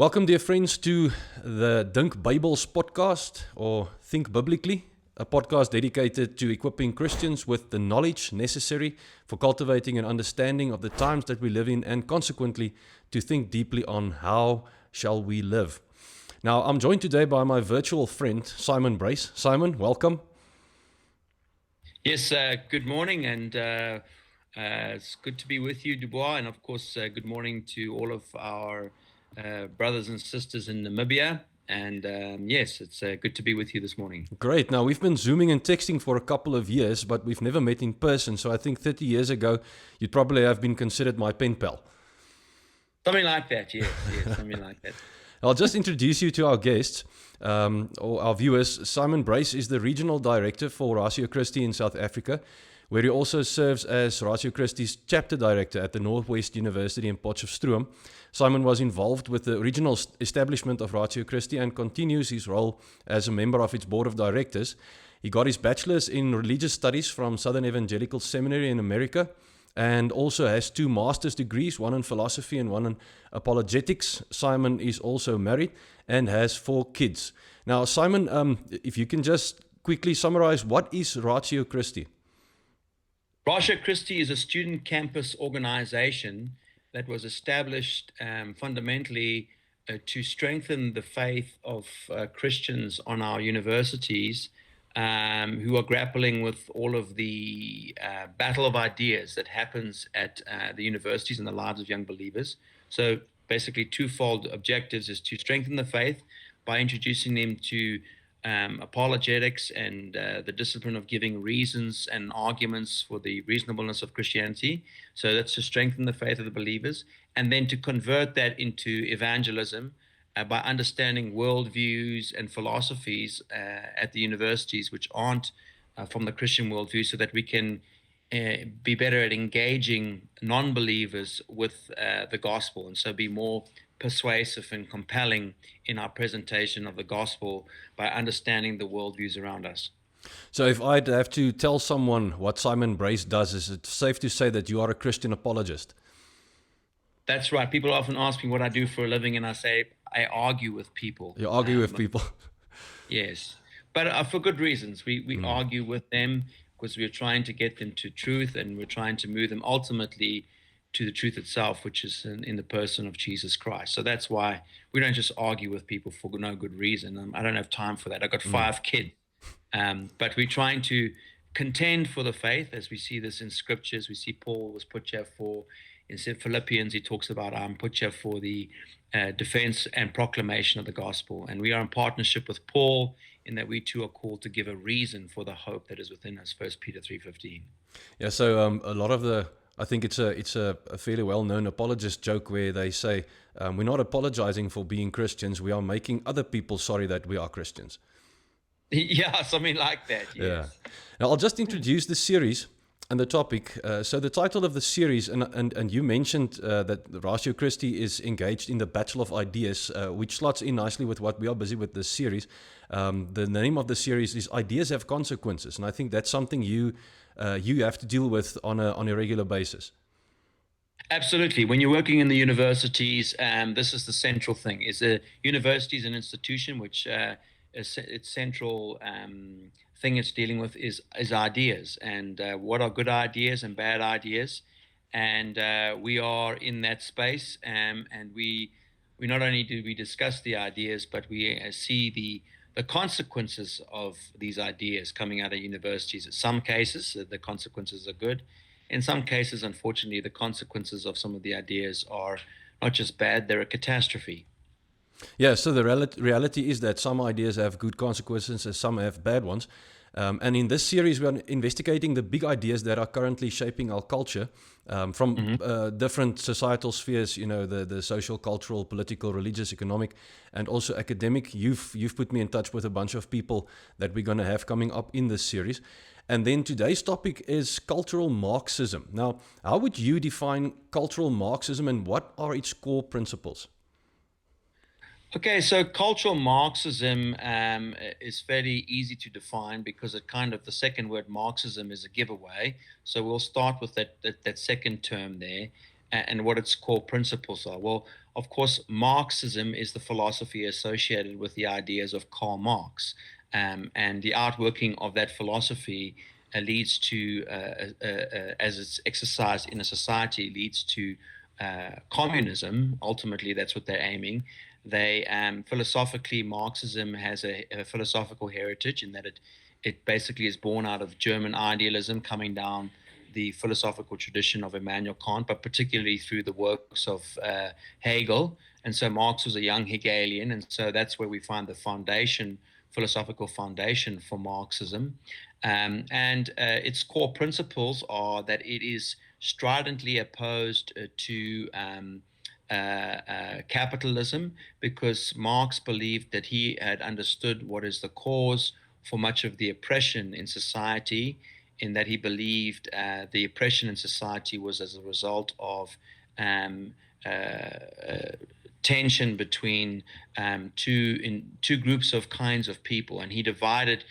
Welcome, dear friends, to the Dink Bibles podcast, or Think Biblically, a podcast dedicated to equipping Christians with the knowledge necessary for cultivating an understanding of the times that we live in, and consequently to think deeply on how shall we live. Now, I'm joined today by my virtual friend, Simon Brace. Simon, welcome. Yes, good morning, and it's good to be with you, Dubois, and of course, good morning to all of our brothers and sisters in Namibia. And yes, it's good to be with you this morning. Great. Now, we've been Zooming and texting for a couple of years, but we've never met in person. So I think 30 years ago, you'd probably have been considered my pen pal. Something like that, yes, something like that. I'll just introduce you to our guests, or our viewers. Simon Brace is the Regional Director for Ratio Christi in South Africa, where he also serves as Ratio Christi's Chapter Director at the Northwest University in Potchefstroom. Simon was involved with the original establishment of Ratio Christi and continues his role as a member of its Board of Directors. He got his bachelor's in religious studies from Southern Evangelical Seminary in America, and also has 2 master's degrees, one in philosophy and one in apologetics. Simon is also married and has 4 kids. Now, Simon, if you can just quickly summarize, what is Ratio Christi? Ratio Christi is a student campus organization that was established fundamentally to strengthen the faith of Christians on our universities, who are grappling with all of the battle of ideas that happens at the universities and the lives of young believers. So basically, twofold objectives is to strengthen the faith by introducing them to apologetics and the discipline of giving reasons and arguments for the reasonableness of Christianity. So that's to strengthen the faith of the believers, and then to convert that into evangelism, by understanding worldviews and philosophies at the universities which aren't from the Christian worldview, so that we can be better at engaging non-believers with the gospel, and so be more persuasive and compelling in our presentation of the gospel by understanding the worldviews around us. So if I'd have to tell someone what Simon Brace does, is it safe to say that you are a Christian apologist? That's right. People often ask me what I do for a living, and I say I argue with people. You argue with people? Yes, but for good reasons. We argue with them because we're trying to get them to truth, and we're trying to move them ultimately to the truth itself, which is in the person of Jesus Christ. So that's why we don't just argue with people for no good reason. I don't have time for that. I've got 5 kids. But we're trying to contend for the faith, as we see this in scriptures. We see Paul was put here for, in Philippians, he talks about, I'm put here for the defense and proclamation of the gospel. And we are in partnership with Paul in that we too are called to give a reason for the hope that is within us, 1 Peter 3:15. Yeah, so a lot of I think it's a fairly well-known apologist joke where they say, we're not apologizing for being Christians, we are making other people sorry that we are Christians. Yeah, something like that, yes. Yeah. Now, I'll just introduce the series and the topic. So the title of the series, and you mentioned that Ratio Christi is engaged in the battle of ideas, which slots in nicely with what we are busy with this series. The name of the series is Ideas Have Consequences, and I think that's something you have to deal with on a regular basis. Absolutely. When you're working in the universities, this is the central thing. Is the university is an institution which its central thing it's dealing with is ideas, and what are good ideas and bad ideas, and we are in that space, and we not only do we discuss the ideas, but we see the consequences of these ideas coming out of universities. In some cases, the consequences are good. In some cases, unfortunately, the consequences of some of the ideas are not just bad, they're a catastrophe. Yeah, so the reality is that some ideas have good consequences and some have bad ones. And in this series, we are investigating the big ideas that are currently shaping our culture from different societal spheres, the social, cultural, political, religious, economic, and also academic. You've put me in touch with a bunch of people that we're going to have coming up in this series. And then today's topic is cultural Marxism. Now, how would you define cultural Marxism, and what are its core principles? Okay, so cultural Marxism is fairly easy to define because the second word Marxism is a giveaway. So we'll start with that second term there. and what its core principles are. Well, of course, Marxism is the philosophy associated with the ideas of Karl Marx, and the outworking of that philosophy leads to, as it's exercised in a society, leads to communism. Ultimately, that's what they're aiming. They philosophically, Marxism has a philosophical heritage in that it basically is born out of German idealism coming down the philosophical tradition of Immanuel Kant, but particularly through the works of Hegel. And so Marx was a young Hegelian, and so that's where we find the foundation, philosophical foundation for Marxism. And its core principles are that it is stridently opposed to capitalism, because Marx believed that he had understood what is the cause for much of the oppression in society, in that he believed the oppression in society was as a result of um, tension between two groups of kinds of people, and he divided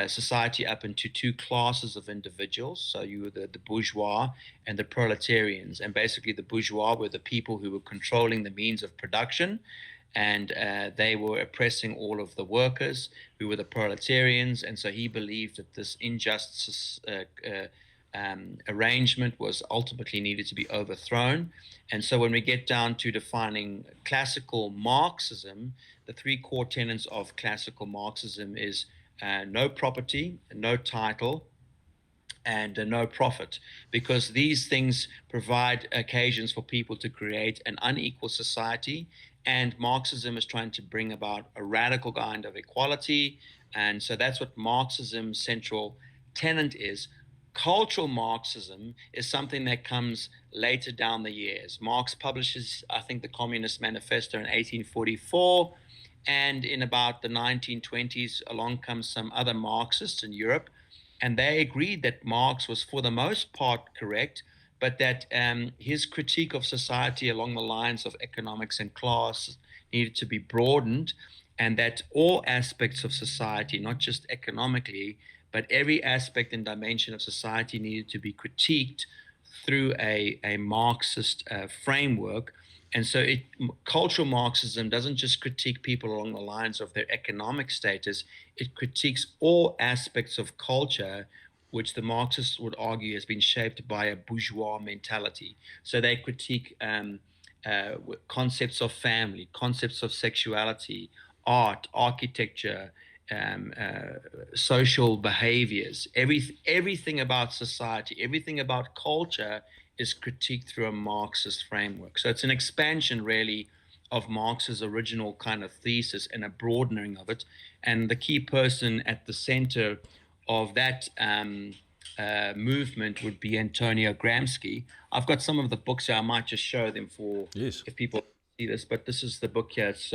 society up into two classes of individuals. So you were the bourgeois and the proletarians, and basically the bourgeois were the people who were controlling the means of production, and they were oppressing all of the workers who were the proletarians. And so he believed that this injustice arrangement was ultimately needed to be overthrown. And so when we get down to defining classical Marxism, the three core tenets of classical Marxism is no property, no title, and no profit, because these things provide occasions for people to create an unequal society. And Marxism is trying to bring about a radical kind of equality. And so that's what Marxism's central tenet is. Cultural Marxism is something that comes later down the years. Marx publishes, I think, the Communist Manifesto in 1844. And in about the 1920s, along comes some other Marxists in Europe, and they agreed that Marx was, for the most part, correct, but that his critique of society along the lines of economics and class needed to be broadened, and that all aspects of society, not just economically, but every aspect and dimension of society needed to be critiqued through a Marxist framework. And so cultural Marxism doesn't just critique people along the lines of their economic status, it critiques all aspects of culture, which the Marxists would argue has been shaped by a bourgeois mentality. So they critique concepts of family, concepts of sexuality, art, architecture, social behaviors, everything about society, everything about culture is critiqued through a Marxist framework. So it's an expansion, really, of Marx's original kind of thesis and a broadening of it. And the key person at the center of that movement would be Antonio Gramsci. I've got some of the books here. I might just show them for Yes. if people see this, but this is the book here. It's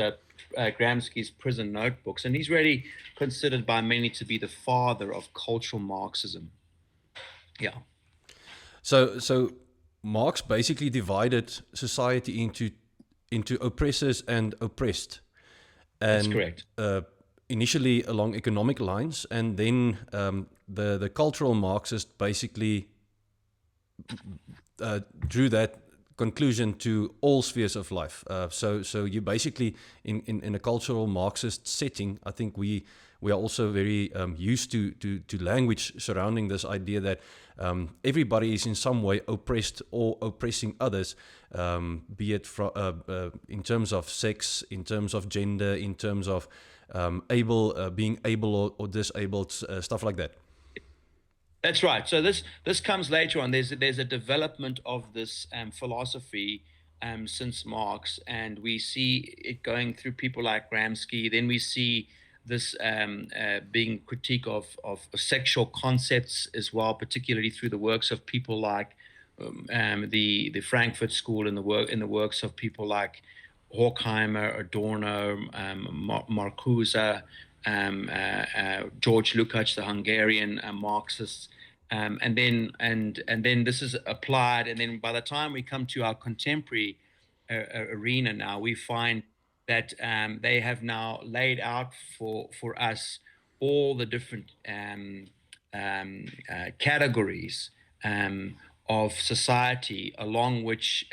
Gramsci's Prison Notebooks, and he's really considered by many to be the father of cultural Marxism. Yeah. So Marx basically divided society into oppressors and oppressed. That's And correct. Initially along economic lines, and then the cultural Marxist basically drew that conclusion to all spheres of life. So you basically in a cultural Marxist setting, I think we are also very used to language surrounding this idea that everybody is in some way oppressed or oppressing others, be it in terms of sex, in terms of gender, in terms of being able or disabled, stuff like that. That's right. So this comes later on. There's a development of this philosophy since Marx, and we see it going through people like Gramsci. Then we see this being critique of sexual concepts as well, particularly through the works of people like the Frankfurt School, and in the works of people like Horkheimer, Adorno, Marcuse, George Lukács, the Hungarian Marxist, and then this is applied, and then by the time we come to our contemporary arena now, we find that they have now laid out for us all the different categories of society along which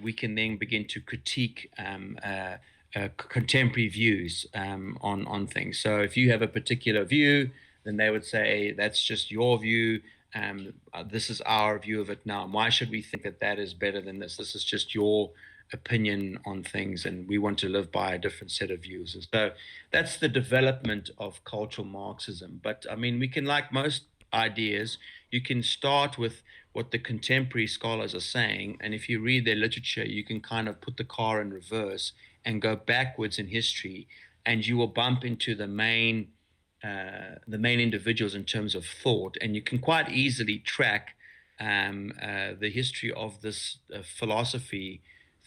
we can then begin to critique contemporary views on things. So if you have a particular view, then they would say that's just your view. This is our view of it now. And why should we think that that is better than this? This is just your opinion on things, and we want to live by a different set of views. And so that's the development of cultural Marxism. But I mean, we can, like most ideas, you can start with what the contemporary scholars are saying, and if you read their literature, you can kind of put the car in reverse and go backwards in history, and you will bump into the main individuals in terms of thought, and you can quite easily track the history of this philosophy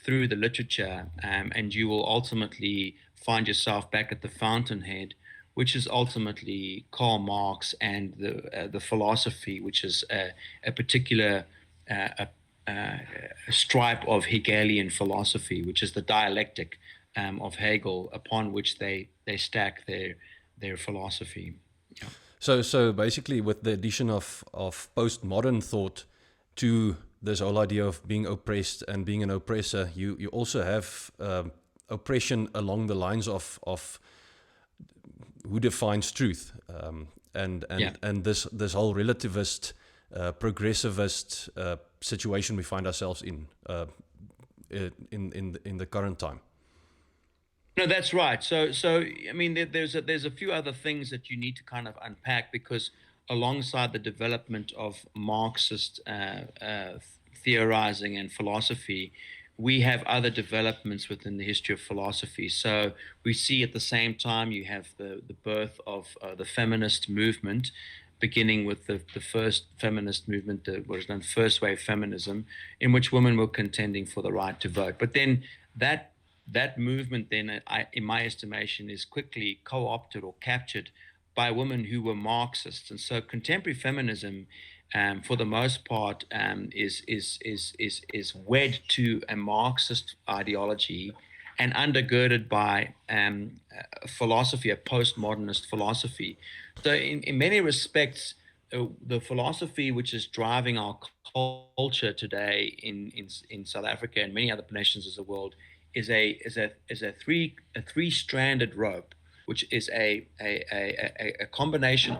through the literature, and you will ultimately find yourself back at the fountainhead, which is ultimately Karl Marx and the philosophy, which is a particular uh, a stripe of Hegelian philosophy, which is the dialectic of Hegel, upon which they stack their philosophy. Yeah. So basically, with the addition of postmodern thought to this whole idea of being oppressed and being an oppressor, you also have oppression along the lines of who defines truth, Yeah. and this whole relativist, progressivist situation we find ourselves in the current time. No, that's right. So I mean, there's a few other things that you need to kind of unpack, because alongside the development of Marxist theorizing and philosophy, we have other developments within the history of philosophy. So we see at the same time you have the birth of the feminist movement, beginning with the first feminist movement, what is known first wave feminism, in which women were contending for the right to vote. But then that movement then, in my estimation, is quickly co-opted or captured by women who were Marxists. And so contemporary feminism, for the most part, is wed to a Marxist ideology and undergirded by a philosophy, a postmodernist philosophy. So in many respects, the philosophy which is driving our culture today in South Africa and many other nations of the world is a three-stranded rope, which is a combination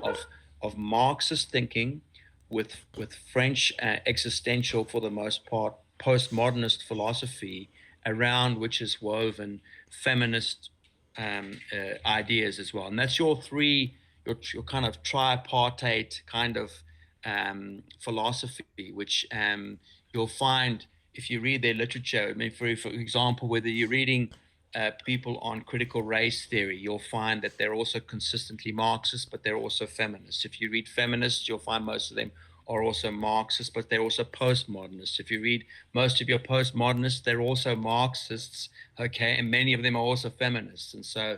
of Marxist thinking with French existential, for the most part, postmodernist philosophy, around which is woven feminist ideas as well. And that's your kind of tripartite kind of philosophy, which you'll find if you read their literature. I mean, for example, whether you're reading people on critical race theory, you'll find that they're also consistently Marxist, but they're also feminists. If you read feminists, you'll find most of them are also Marxists, but they're also postmodernists. If you read most of your postmodernists, they're also Marxists, okay, and many of them are also feminists. And so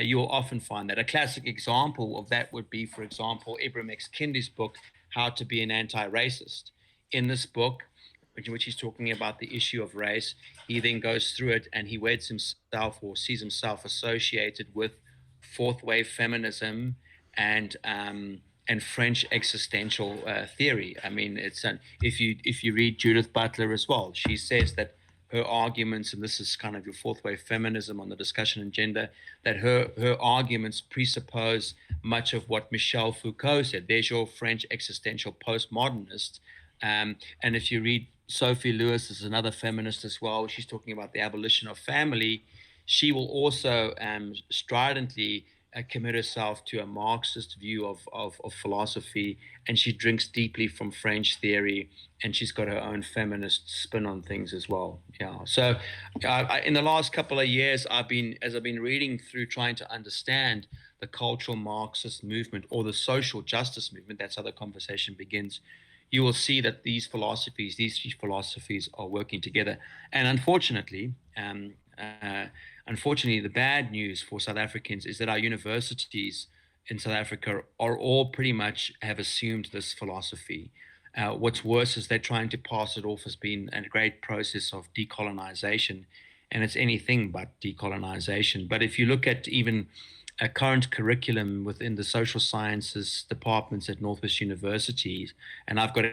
you'll often find that. A classic example of that would be, for example, Ibram X. Kendi's book, How to Be an Anti-Racist. In this book, in which he's talking about the issue of race, he then goes through it and he weds himself or sees himself associated with fourth wave feminism and French existential theory. I mean, if you read Judith Butler as well, she says that her arguments, and this is kind of your fourth wave feminism on the discussion on gender, that her arguments presuppose much of what Michel Foucault said. There's your French existential postmodernist. And if you read Sophie Lewis, is another feminist as well, she's talking about the abolition of family. She will also stridently commit herself to a Marxist view of philosophy, and she drinks deeply from French theory, and she's got her own feminist spin on things as well. Yeah. So in the last couple of years, as I've been reading through, trying to understand the cultural Marxist movement or the social justice movement, that's how the conversation begins, you will see that these three philosophies are working together. And unfortunately, the bad news for South Africans is that our universities in South Africa are all pretty much have assumed this philosophy. What's worse is they're trying to pass it off as being a great process of decolonization, and it's anything but decolonization. But if you look at even a current curriculum within the social sciences departments at Northwest universities, and I've got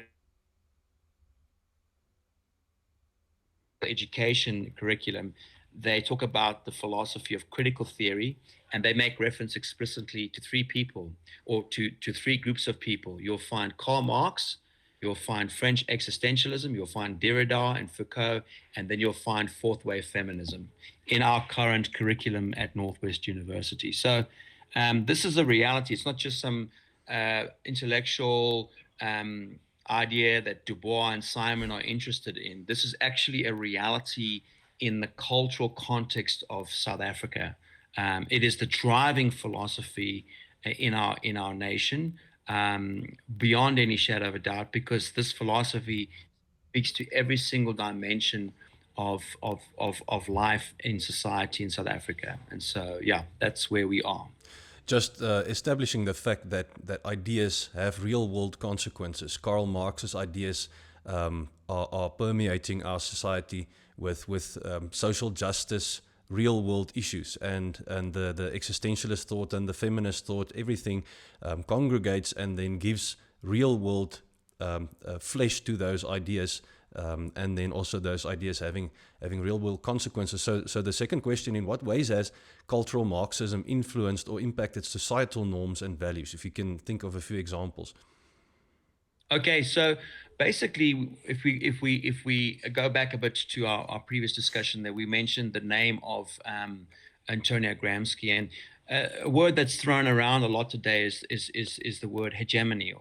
education curriculum, they talk about the philosophy of critical theory, and they make reference explicitly to three people, or to three groups of people. You'll find Karl Marx, you'll find French existentialism, you'll find Derrida and Foucault, and then you'll find fourth wave feminism in our current curriculum at Northwest University. So this is a reality. It's not just some intellectual idea that Du Bois and Simon are interested in. This is actually a reality in the cultural context of South Africa. It is the driving philosophy in our nation, beyond any shadow of a doubt, because this philosophy speaks to every single dimension of life in society in South Africa. And so, yeah, that's where we are. Just establishing the fact that ideas have real world consequences. Karl Marx's ideas are permeating our society with social justice, real world issues, and the existentialist thought and the feminist thought, everything congregates and then gives real world flesh to those ideas. And then also those ideas having real world consequences. So the second question: in what ways has cultural Marxism influenced or impacted societal norms and values? If you can think of a few examples. Okay, so basically, if we go back a bit to our previous discussion, that we mentioned the name of Antonio Gramsci, and a word that's thrown around a lot today is the word hegemony,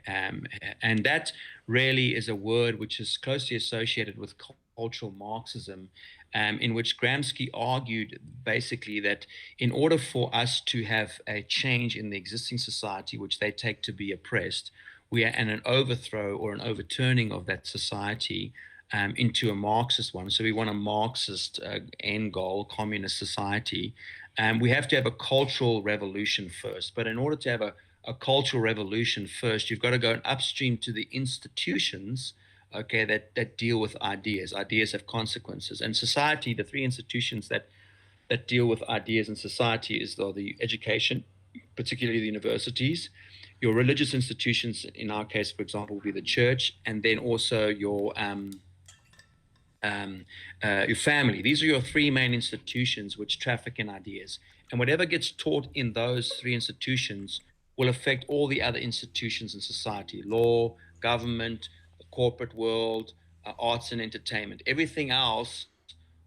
and that really is a word which is closely associated with cultural Marxism, in which Gramsci argued basically that in order for us to have a change in the existing society, which they take to be oppressed, we are in an overthrow or an overturning of that society into a Marxist one. So we want a Marxist end goal, communist society. We have to have a cultural revolution first. But in order to have a cultural revolution first, you've got to go upstream to the institutions, okay, that deal with ideas. Ideas have consequences. And society, the three institutions that deal with ideas in society is the education, particularly the universities, your religious institutions, in our case, for example, will be the church, and then also your family. These are your three main institutions which traffic in ideas. And whatever gets taught in those three institutions will affect all the other institutions in society: law, government, the corporate world, arts and entertainment. Everything else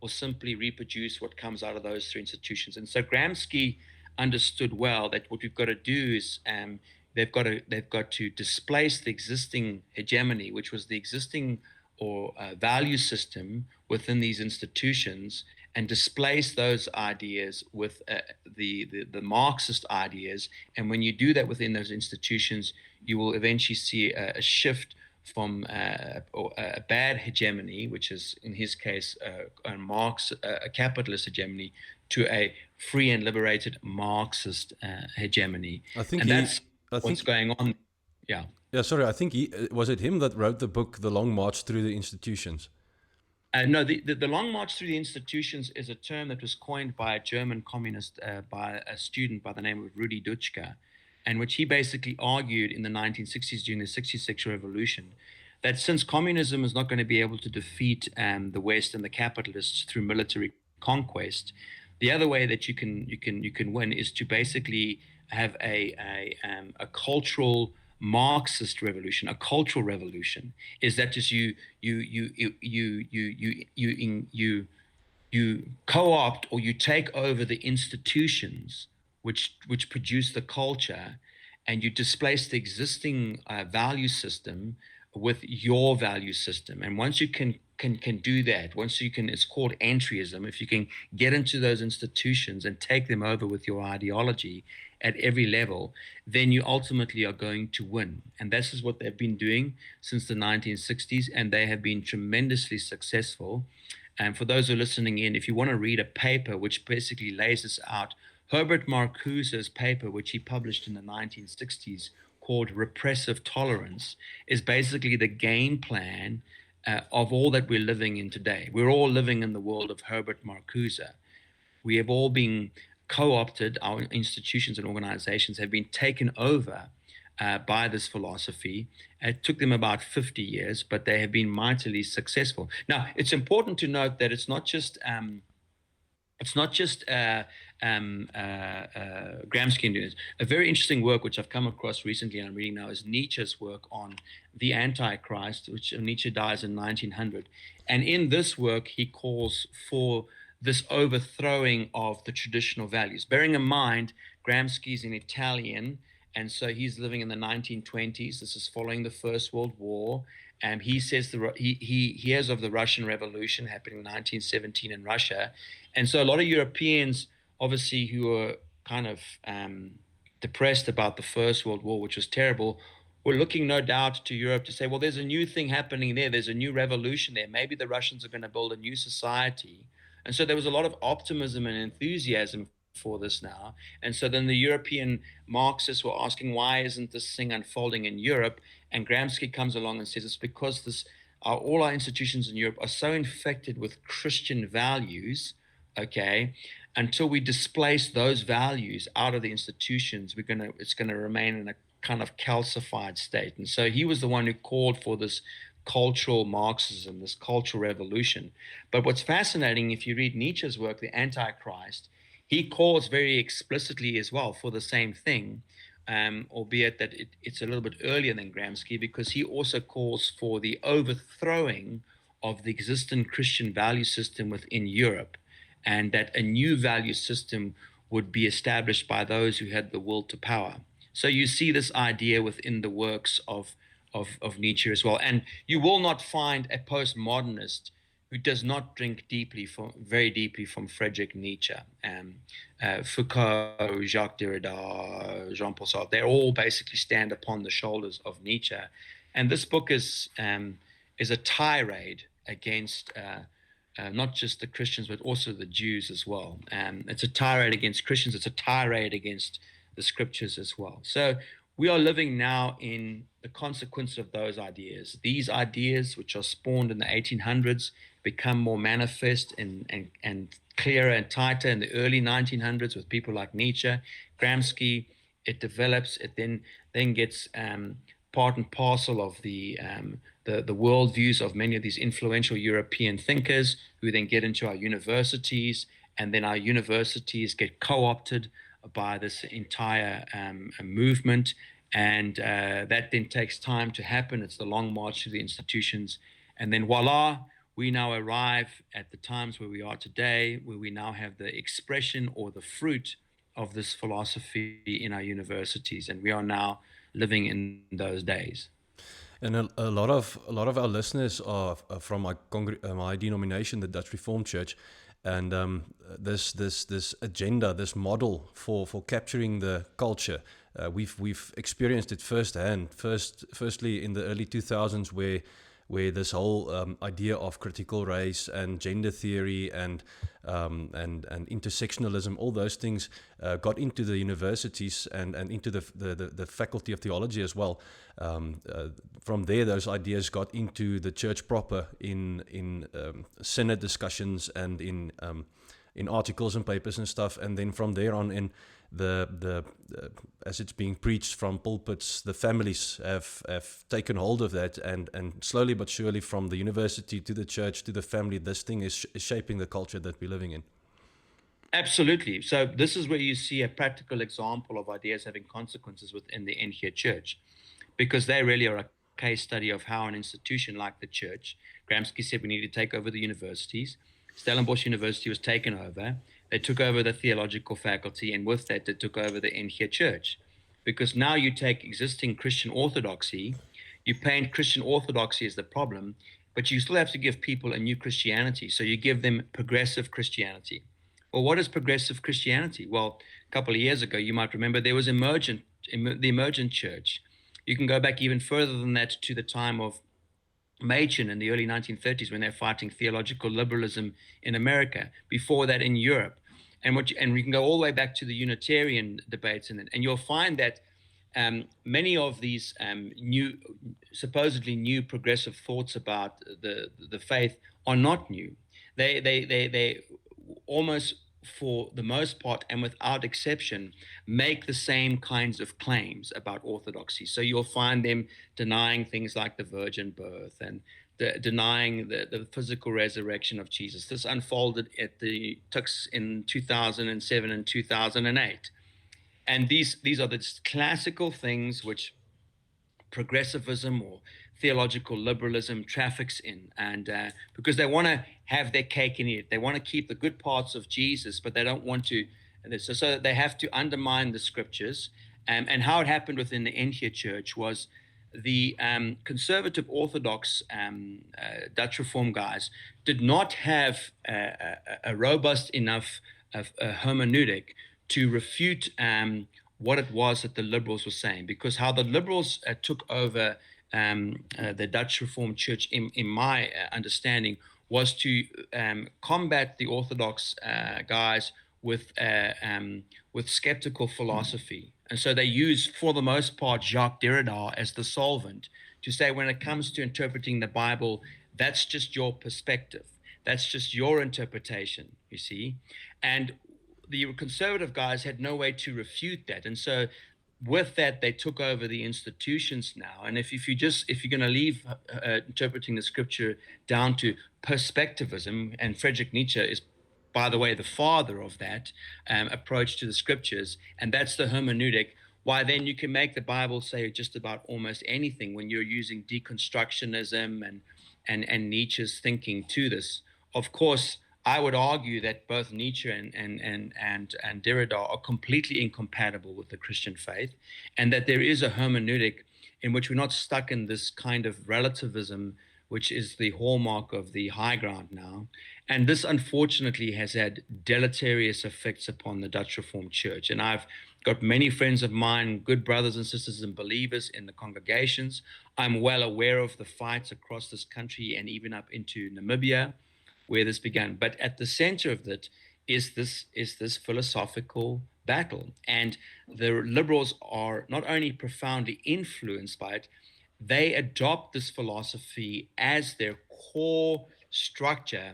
will simply reproduce what comes out of those three institutions. And so Gramsci understood well that what we've got to do is they've got to displace the existing hegemony, which was the existing or value system within these institutions, and displace those ideas with the Marxist ideas. And when you do that within those institutions, you will eventually see a shift from a bad hegemony, which is in his case a capitalist hegemony, to a free and liberated Marxist hegemony. And that's what's going on. Yeah. Yeah, sorry, I think was it him that wrote the book, The Long March Through the Institutions? No, the Long March Through the Institutions is a term that was coined by a German communist, by a student by the name of Rudi Dutschke, and which he basically argued in the 1960s during the 60s sexual revolution, that since communism is not going to be able to defeat the West and the capitalists through military conquest, the other way that you can win is to basically have a cultural Marxist revolution. A cultural revolution is that is you co-opt or you take over the institutions which produce the culture, and you displace the existing value system with your value system. And once you can do that, once you can, it's called entryism. If you can get into those institutions and take them over with your ideology at every level, then you ultimately are going to win. And this is what they've been doing since the 1960s, and they have been tremendously successful. And for those who are listening in, if you want to read a paper which basically lays this out, Herbert Marcuse's paper, which he published in the 1960s, called Repressive Tolerance, is basically the game plan of all that we're living in today. We're all living in the world of Herbert Marcuse. We have all been co-opted, our institutions and organizations have been taken over by this philosophy. It took them about 50 years, but they have been mightily successful. Now, it's important to note that it's not just Gramsci doing it. A very interesting work which I've come across recently and I'm reading now is Nietzsche's work on the Antichrist, which Nietzsche dies in 1900. And in this work, he calls for this overthrowing of the traditional values. Bearing in mind, Gramsci's an Italian, and so he's living in the 1920s. This is following the First World War. And he says he hears of the Russian Revolution happening in 1917 in Russia. And so a lot of Europeans, obviously, who were kind of depressed about the First World War, which was terrible, were looking, no doubt, to Europe to say, well, there's a new thing happening there. There's a new revolution there. Maybe the Russians are going to build a new society. And so there was a lot of optimism and enthusiasm for this now. And so then the European Marxists were asking, why isn't this thing unfolding in Europe? And Gramsci comes along and says it's because all our institutions in Europe are so infected with Christian values, okay, until we displace those values out of the institutions, it's gonna remain in a kind of calcified state. And so he was the one who called for this cultural Marxism, this cultural revolution. But what's fascinating, if you read Nietzsche's work, The Antichrist, he calls very explicitly as well for the same thing, albeit that it's a little bit earlier than Gramsci, because he also calls for the overthrowing of the existing Christian value system within Europe, and that a new value system would be established by those who had the will to power. So you see this idea within the works of Nietzsche as well. And you will not find a postmodernist who does not drink very deeply from Friedrich Nietzsche, Foucault, Jacques Derrida, Jean-Paul Sartre. They all basically stand upon the shoulders of Nietzsche. And this book is a tirade against not just the Christians, but also the Jews as well. It's a tirade against Christians. It's a tirade against the scriptures as well. So we are living now in the consequence of those ideas. These ideas, which are spawned in the 1800s, become more manifest and clearer and tighter in the early 1900s with people like Nietzsche, Gramsci. It develops. It then gets part and parcel of the worldviews of many of these influential European thinkers, who then get into our universities, and then our universities get co-opted by this entire movement, and that then takes time to happen. It's the long march through the institutions, and then voila, we now arrive at the times where we are today, where we now have the expression or the fruit of this philosophy in our universities, and we are now living in those days. And a lot of our listeners are from my denomination, the Dutch Reformed Church, and this agenda, this model for capturing the culture, we've experienced it firsthand. Firstly, in the early 2000s, where this whole idea of critical race and gender theory and intersectionalism, all those things got into the universities and into the faculty of theology as well. From there, those ideas got into the church proper in synod discussions and in articles and papers and stuff. And then from there on in, as it's being preached from pulpits, the families have taken hold of that, and slowly but surely, from the university to the church to the family, this thing is shaping the culture that we're living in. Absolutely. So this is where you see a practical example of ideas having consequences within the NG Church, because they really are a case study of how an institution like the church, Gramsci said we need to take over the universities. Stellenbosch University was taken over. They took over the theological faculty, and with that, they took over the NG Church. Because now you take existing Christian orthodoxy, you paint Christian orthodoxy as the problem, but you still have to give people a new Christianity. So you give them progressive Christianity. Well, what is progressive Christianity? Well, a couple of years ago, you might remember there was the emergent church. You can go back even further than that to the time of Machen in the early 1930s, when they're fighting theological liberalism in America. Before that, in Europe, and we can go all the way back to the Unitarian debates, and you'll find that many of these supposedly new progressive thoughts about the faith are not new. They almost for the most part and without exception, make the same kinds of claims about orthodoxy. So you'll find them denying things like the virgin birth and denying the physical resurrection of Jesus. This unfolded at the Tux in 2007 and 2008. And these are the classical things which progressivism or theological liberalism traffics in, and because they want to have their cake and eat it. They want to keep the good parts of Jesus, but they don't want to. So they have to undermine the scriptures. And how it happened within the Entia Church was the conservative Orthodox Dutch Reform guys did not have a robust enough hermeneutic to refute what it was that the liberals were saying, because how the liberals took over the Dutch Reformed Church, in my understanding, was to combat the Orthodox guys with skeptical philosophy. And so they use, for the most part, Jacques Derrida as the solvent to say, when it comes to interpreting the Bible, that's just your perspective. That's just your interpretation, you see. And the conservative guys had no way to refute that. And so with that, they took over the institutions now. And if you're going to leave interpreting the scripture down to perspectivism, and Friedrich Nietzsche is, by the way, the father of that approach to the scriptures, and that's the hermeneutic, why then you can make the Bible say just about almost anything when you're using deconstructionism and Nietzsche's thinking to this. Of course, I would argue that both Nietzsche and Derrida are completely incompatible with the Christian faith, and that there is a hermeneutic in which we're not stuck in this kind of relativism, which is the hallmark of the high ground now. And this, unfortunately, has had deleterious effects upon the Dutch Reformed Church. And I've got many friends of mine, good brothers and sisters and believers in the congregations. I'm well aware of the fights across this country and even up into Namibia, where this began. But at the center of it is this philosophical battle. And the liberals are not only profoundly influenced by it, they adopt this philosophy as their core structure,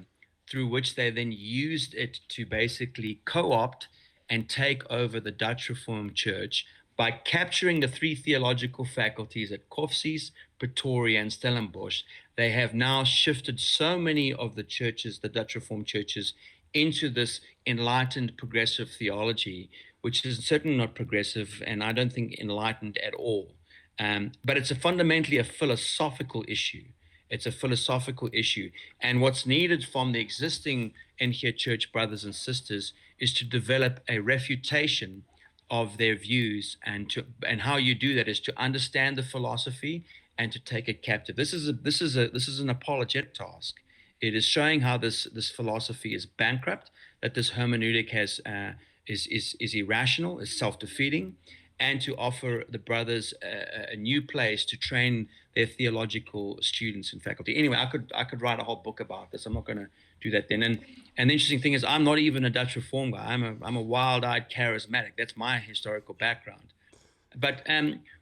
through which they then used it to basically co-opt and take over the Dutch Reformed Church by capturing the three theological faculties at Kofsies, Pretoria, and Stellenbosch. They have now shifted so many of the churches, the Dutch Reformed churches, into this enlightened progressive theology, which is certainly not progressive, and I don't think enlightened at all. But it's fundamentally a philosophical issue. It's a philosophical issue. And what's needed from the existing Entia Church brothers and sisters is to develop a refutation of their views, and how you do that is to understand the philosophy and to take it captive. This is an apologetic task. It is showing how this philosophy is bankrupt, that this hermeneutic is irrational, is self-defeating, and to offer the brothers a new place to train their theological students and faculty. Anyway, I could write a whole book about this. I'm not going to do that then. And the interesting thing is, I'm not even a Dutch Reform guy. I'm a wild-eyed charismatic. That's my historical background. But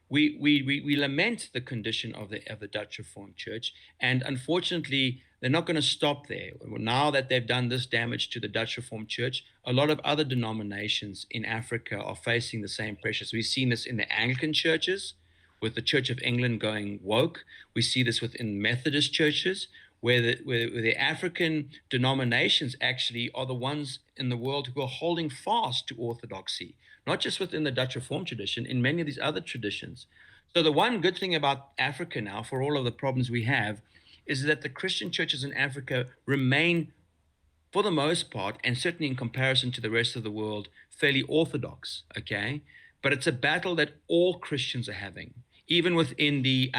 we lament the condition of the Dutch Reformed Church, and unfortunately, they're not going to stop there. Now that they've done this damage to the Dutch Reformed Church, a lot of other denominations in Africa are facing the same pressures. We've seen this in the Anglican churches, with the Church of England going woke. We see this within Methodist churches, where the African denominations actually are the ones in the world who are holding fast to orthodoxy, not just within the Dutch Reformed tradition, in many of these other traditions. So the one good thing about Africa now, for all of the problems we have, is that the Christian churches in Africa remain, for the most part, and certainly in comparison to the rest of the world, fairly orthodox, okay? But it's a battle that all Christians are having, even within the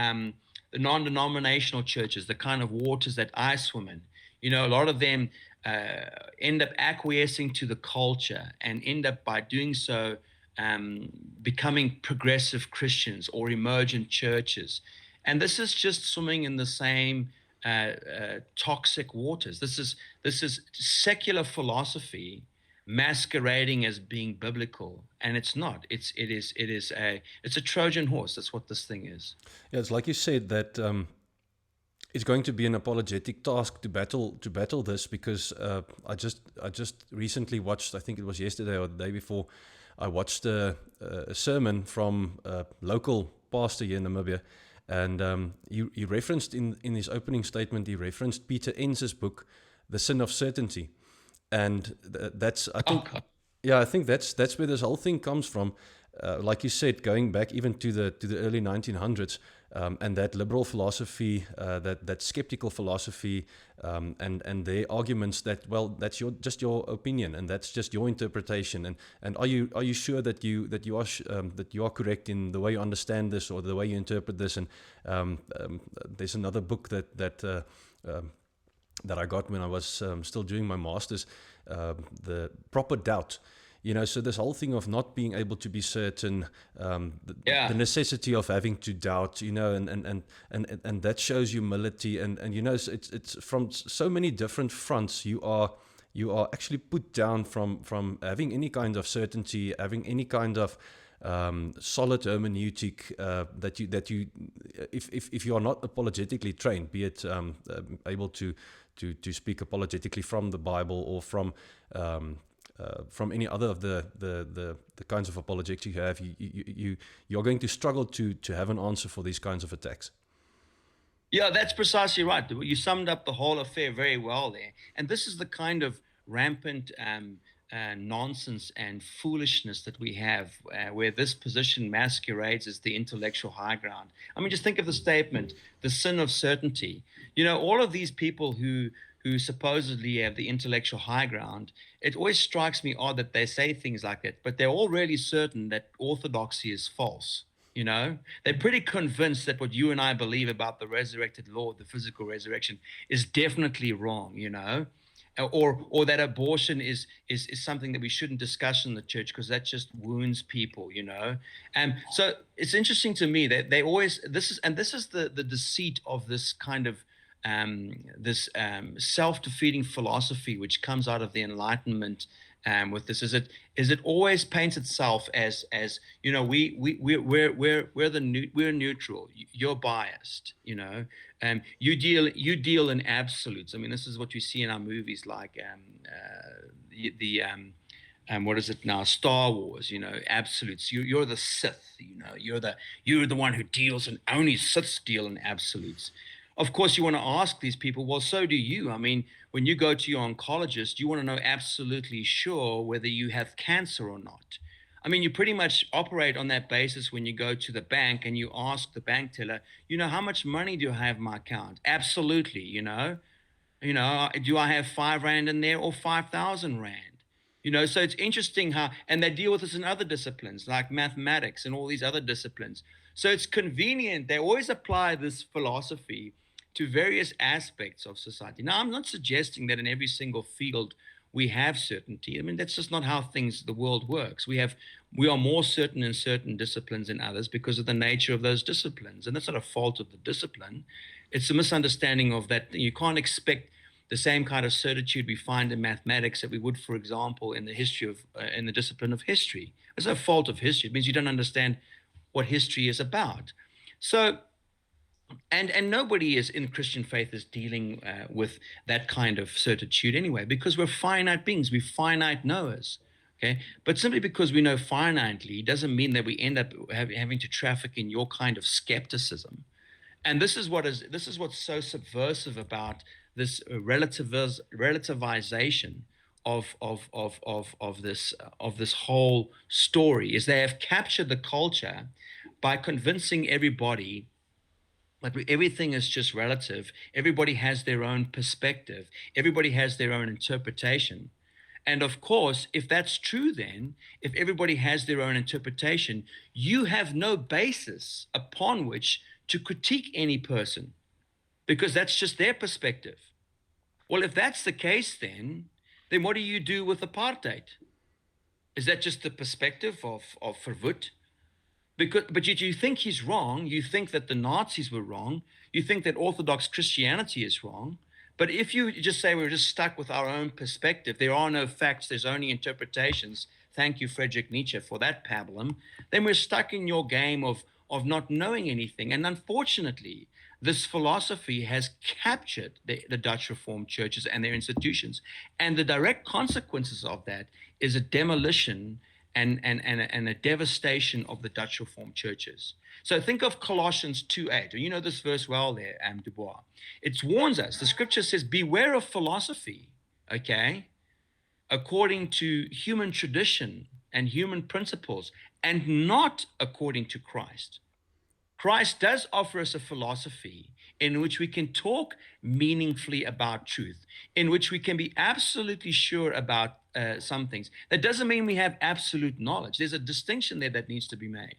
non-denominational churches, the kind of waters that I swim in. You know, a lot of them end up acquiescing to the culture and end up, by doing so, becoming progressive Christians or emergent churches. And this is just swimming in the same toxic waters. This is secular philosophy masquerading as being biblical, and it's not. It's a Trojan horse. That's what this thing is. Yeah, it's like you said that it's going to be an apologetic task to battle this, because I just recently watched, I think it was yesterday or the day before, I watched a sermon from a local pastor here in Namibia, and he referenced in his opening statement, he referenced Peter Enns' book, The Sin of Certainty, and that's, I think, yeah, I think that's where this whole thing comes from. Like you said, going back even to the early 1900s, and that liberal philosophy, that skeptical philosophy, and their arguments that, well, that's just your opinion, and that's just your interpretation, and are you sure that you are correct in the way you understand this or the way you interpret this? And there's another book that I got when I was still doing my master's, the Proper Doubt. So this whole thing of not being able to be certain, the necessity of having to doubt, and that shows humility, and it's from so many different fronts. You are actually put down from having any kind of certainty, having any kind of solid hermeneutic, that you if you are not apologetically trained, be it able to speak apologetically from the Bible or from any other of the kinds of apologetics you have, you're going to struggle to have an answer for these kinds of attacks. Yeah, that's precisely right. You summed up the whole affair very well there. And this is the kind of rampant nonsense and foolishness that we have, where this position masquerades as the intellectual high ground. I mean, just think of the statement, the sin of certainty. All of these people who supposedly have the intellectual high ground, it always strikes me odd that they say things like that, but they're all really certain that orthodoxy is false. They're pretty convinced that what you and I believe about the resurrected Lord, the physical resurrection, is definitely wrong, or that abortion is something that we shouldn't discuss in the church because that just wounds people, so it's interesting to me that they always, this is the deceit of this kind of this self-defeating philosophy which comes out of the Enlightenment. With this, is it always paints itself as we're neutral, you're biased, you deal in absolutes. I mean, this is what you see in our movies like what is it now, Star Wars, absolutes. You're the Sith, you're the one who deals in, only Siths deal in absolutes. Of course, you want to ask these people, well, so do you. I mean, when you go to your oncologist, you want to know absolutely sure whether you have cancer or not. I mean, you pretty much operate on that basis when you go to the bank and you ask the bank teller, how much money do I have in my account? Absolutely, do I have 5 Rand in there or 5,000 Rand? So it's interesting how, and they deal with this in other disciplines like mathematics and all these other disciplines. So it's convenient. They always apply this philosophy to various aspects of society. Now, I'm not suggesting that in every single field we have certainty. I mean, that's just not how the world works. We are more certain in certain disciplines than others because of the nature of those disciplines. And that's not a fault of the discipline. It's a misunderstanding of that. You can't expect the same kind of certitude we find in mathematics that we would, for example, in the in the discipline of history. It's no fault of history. It means you don't understand what history is about. So, and nobody is in Christian faith is dealing with that kind of certitude anyway, because we're finite beings, we're finite knowers. Okay, but simply because we know finitely doesn't mean that we end up having to traffic in your kind of skepticism. And this is what's so subversive about this relativization of this whole story, is they have captured the culture by convincing everybody that everything is just relative. Everybody has their own perspective. Everybody has their own interpretation. And of course, if that's true, then if everybody has their own interpretation, you have no basis upon which to critique any person, because that's just their perspective. Well, if that's the case, then what do you do with apartheid? Is that just the perspective of Verwoerd? But you think he's wrong. You think that the Nazis were wrong. You think that Orthodox Christianity is wrong. But if you just say we're just stuck with our own perspective, there are no facts, there's only interpretations. Thank you, Friedrich Nietzsche, for that pablum. Then we're stuck in your game of not knowing anything. And unfortunately, this philosophy has captured the Dutch Reformed churches and their institutions. And the direct consequences of that is a demolition and a devastation of the Dutch Reformed churches. So think of Colossians 2:8. You know this verse well there, Dubois. It warns us. The scripture says, beware of philosophy, okay, according to human tradition and human principles, and not according to Christ. Christ does offer us a philosophy in which we can talk meaningfully about truth, in which we can be absolutely sure about some things. That doesn't mean we have absolute knowledge. There's a distinction there that needs to be made.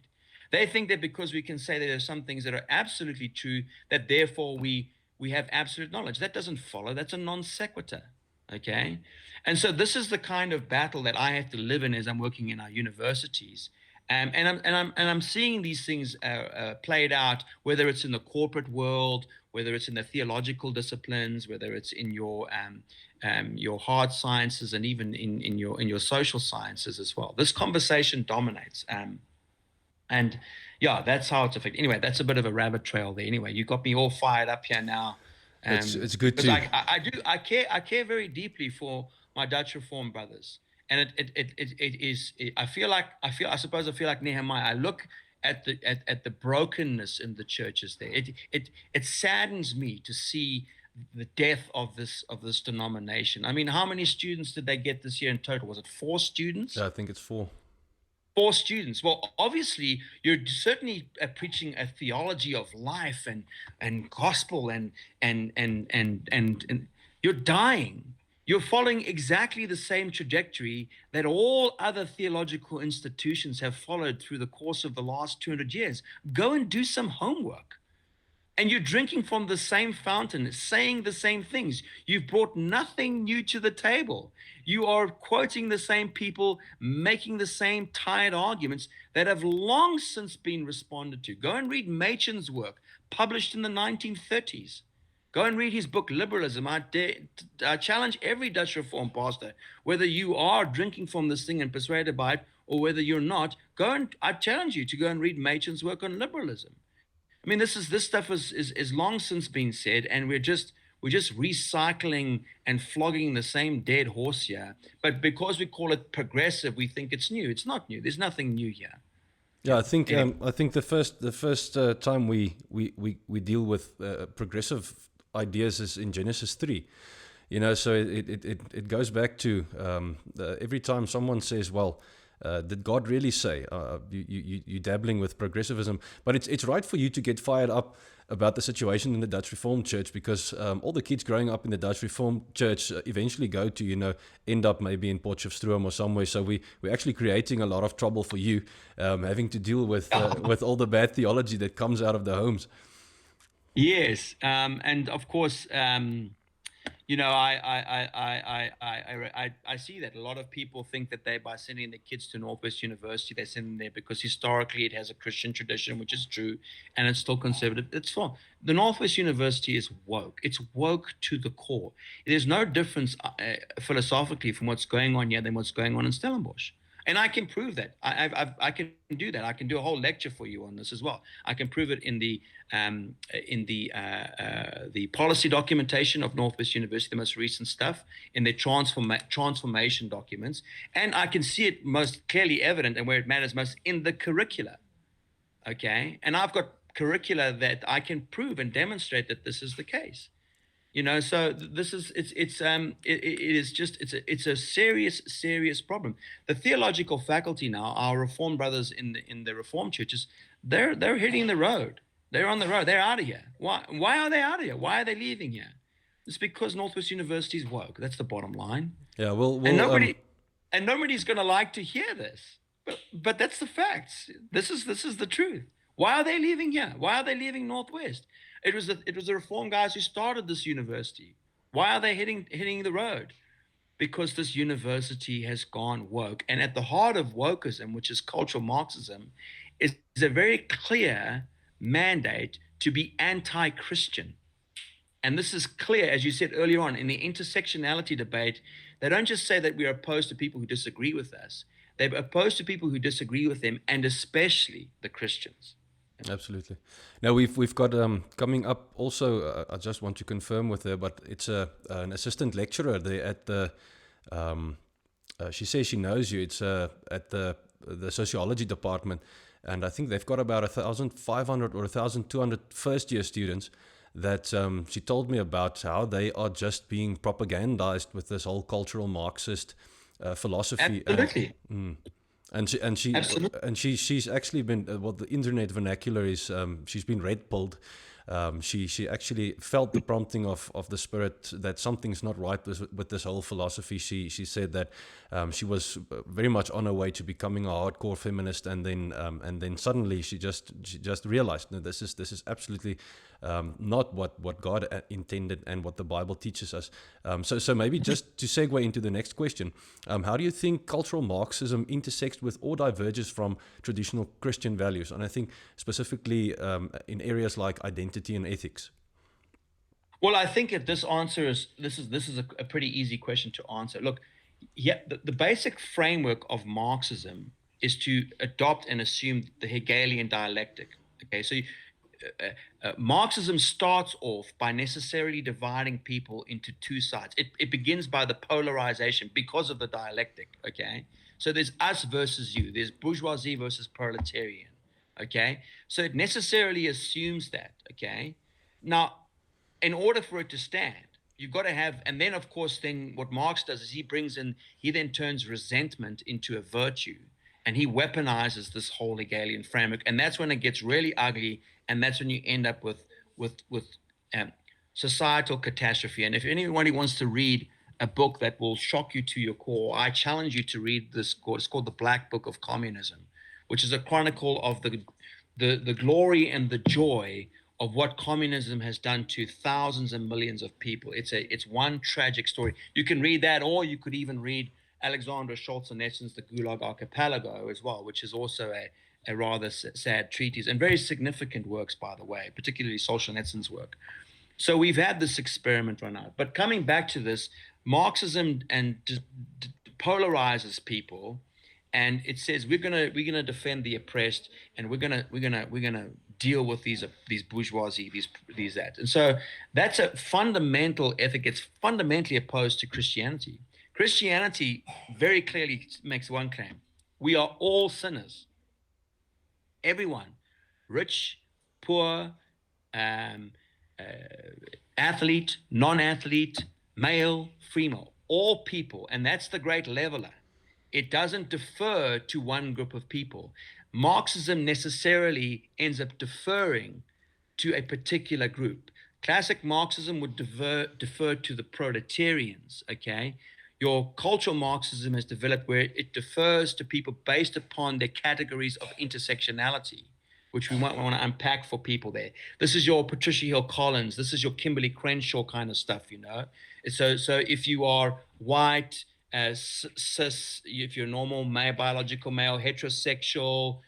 They think that because we can say that there are some things that are absolutely true, that therefore we have absolute knowledge. That doesn't follow. That's a non sequitur. Okay? And so this is the kind of battle that I have to live in as I'm working in our universities. And I'm seeing these things played out, whether it's in the corporate world, whether it's in the theological disciplines, whether it's in your hard sciences, and even in your social sciences as well. This conversation dominates. And yeah, that's how it's affected. Anyway, that's a bit of a rabbit trail there. Anyway, you got me all fired up here now. It's good too. I care very deeply for my Dutch Reformed brothers. And I suppose I feel like Nehemiah. I look at the brokenness in the churches there. It saddens me to see the death of this denomination. I mean, how many students did they get this year in total? Was it 4 students? Yeah, I think it's 4. 4 students. Well, obviously, you're certainly preaching a theology of life and gospel and you're dying. You're following exactly the same trajectory that all other theological institutions have followed through the course of the last 200 years. Go and do some homework. And you're drinking from the same fountain, saying the same things. You've brought nothing new to the table. You are quoting the same people, making the same tired arguments that have long since been responded to. Go and read Machen's work, published in the 1930s. Go and read his book, Liberalism. I challenge every Dutch Reformed pastor, whether you are drinking from this thing and persuaded by it, or whether you're not, I challenge you to go and read Machen's work on liberalism. I mean, this stuff is long since been said, and we're just recycling and flogging the same dead horse here. But because we call it progressive, we think it's new. It's not new. There's nothing new here. Yeah, I think the first time we deal with progressive ideas is in Genesis 3. You know, so it goes back to every time someone says, well, did God really say? You dabbling with progressivism, but it's right for you to get fired up about the situation in the Dutch Reformed Church, because all the kids growing up in the Dutch Reformed Church eventually go to end up maybe in Potchefstroom or somewhere. So we're actually creating a lot of trouble for you, having to deal with all the bad theology that comes out of the homes. Yes, and of course. I see that a lot of people think that by sending their kids to Northwest University, they send them there because historically it has a Christian tradition, which is true, and it's still conservative. It's fine. The Northwest University is woke. It's woke to the core. There's no difference philosophically from what's going on here than what's going on in Stellenbosch. And I can prove that. I can do that. I can do a whole lecture for you on this as well. I can prove it in the policy documentation of Northwest University, the most recent stuff, in their transformation documents, and I can see it most clearly evident, and where it matters most, in the curricula. Okay, and I've got curricula that I can prove and demonstrate that this is the case. So this is it's a serious problem. The theological faculty now, our Reformed brothers in the Reformed churches, they're hitting the road. They're on the road. They're out of here. Why are they out of here? Why are they leaving here? It's because Northwest University is woke. That's the bottom line. Yeah, and nobody's going to like to hear this, but that's the facts. This is the truth. Why are they leaving here? Why are they leaving Northwest? It was the Reform guys who started this university. Why are they hitting the road? Because this university has gone woke. And at the heart of wokeism, which is cultural Marxism, is a very clear mandate to be anti-Christian. And this is clear, as you said earlier on, in the intersectionality debate. They don't just say that we're opposed to people who disagree with us. They're opposed to people who disagree with them, and especially the Christians. Absolutely. Now we've got coming up also. I just want to confirm with her, but it's an assistant lecturer there at the. She says she knows you. It's at the sociology department, and I think they've got about 1,500 or 1,200 first year students. That she told me about how they are just being propagandized with this whole cultural Marxist philosophy. Absolutely. And she's actually been what the internet vernacular is. She's been red pilled. She actually felt the prompting of the spirit that something's not right with this whole philosophy. She said that she was very much on her way to becoming a hardcore feminist, and then suddenly she just realized, no, this is absolutely not what God intended and what the Bible teaches us. So maybe just to segue into the next question, how do you think cultural Marxism intersects with or diverges from traditional Christian values? And I think specifically in areas like identity and ethics. Well, I think if this answer is this is a pretty easy question to answer. Look, yeah, the basic framework of Marxism is to adopt and assume the Hegelian dialectic. Okay, so Marxism starts off by necessarily dividing people into two sides. It begins by the polarization because of the dialectic. Okay, so there's us versus you. There's bourgeoisie versus proletarian. Okay, so it necessarily assumes that. Okay, now in order for it to stand, you've got to have, and then of course, then what Marx does is he then turns resentment into a virtue, and he weaponizes this whole Hegelian framework, and that's when it gets really ugly, and that's when you end up with societal catastrophe. And if anybody wants to read a book that will shock you to your core, I challenge you to read this. It's called The Black Book of Communism, which is a chronicle of the glory and the joy of what communism has done to thousands and millions of people. It's one tragic story. You can read that, or you could even read Alexander Solzhenitsyn's The Gulag Archipelago as well, which is also a rather sad treatise, and very significant works, by the way, particularly Solzhenitsyn's work. So we've had this experiment run out. But coming back to this, Marxism polarizes people, and it says we're gonna defend the oppressed, and we're gonna deal with these bourgeoisie, these that. And so that's a fundamental ethic. It's fundamentally opposed to Christianity. Christianity very clearly makes one claim: we are all sinners. Everyone, rich, poor, um, athlete, non-athlete, male, female, all people, and that's the great leveler. It doesn't defer to one group of people. Marxism necessarily ends up deferring to a particular group. Classic Marxism would defer to the proletarians, okay? Your cultural Marxism has developed where it defers to people based upon their categories of intersectionality, which we might want to unpack for people there. This is your Patricia Hill Collins. This is your Kimberly Crenshaw kind of stuff, you know? So if you are white, cis, if you're normal male, biological male, heterosexual,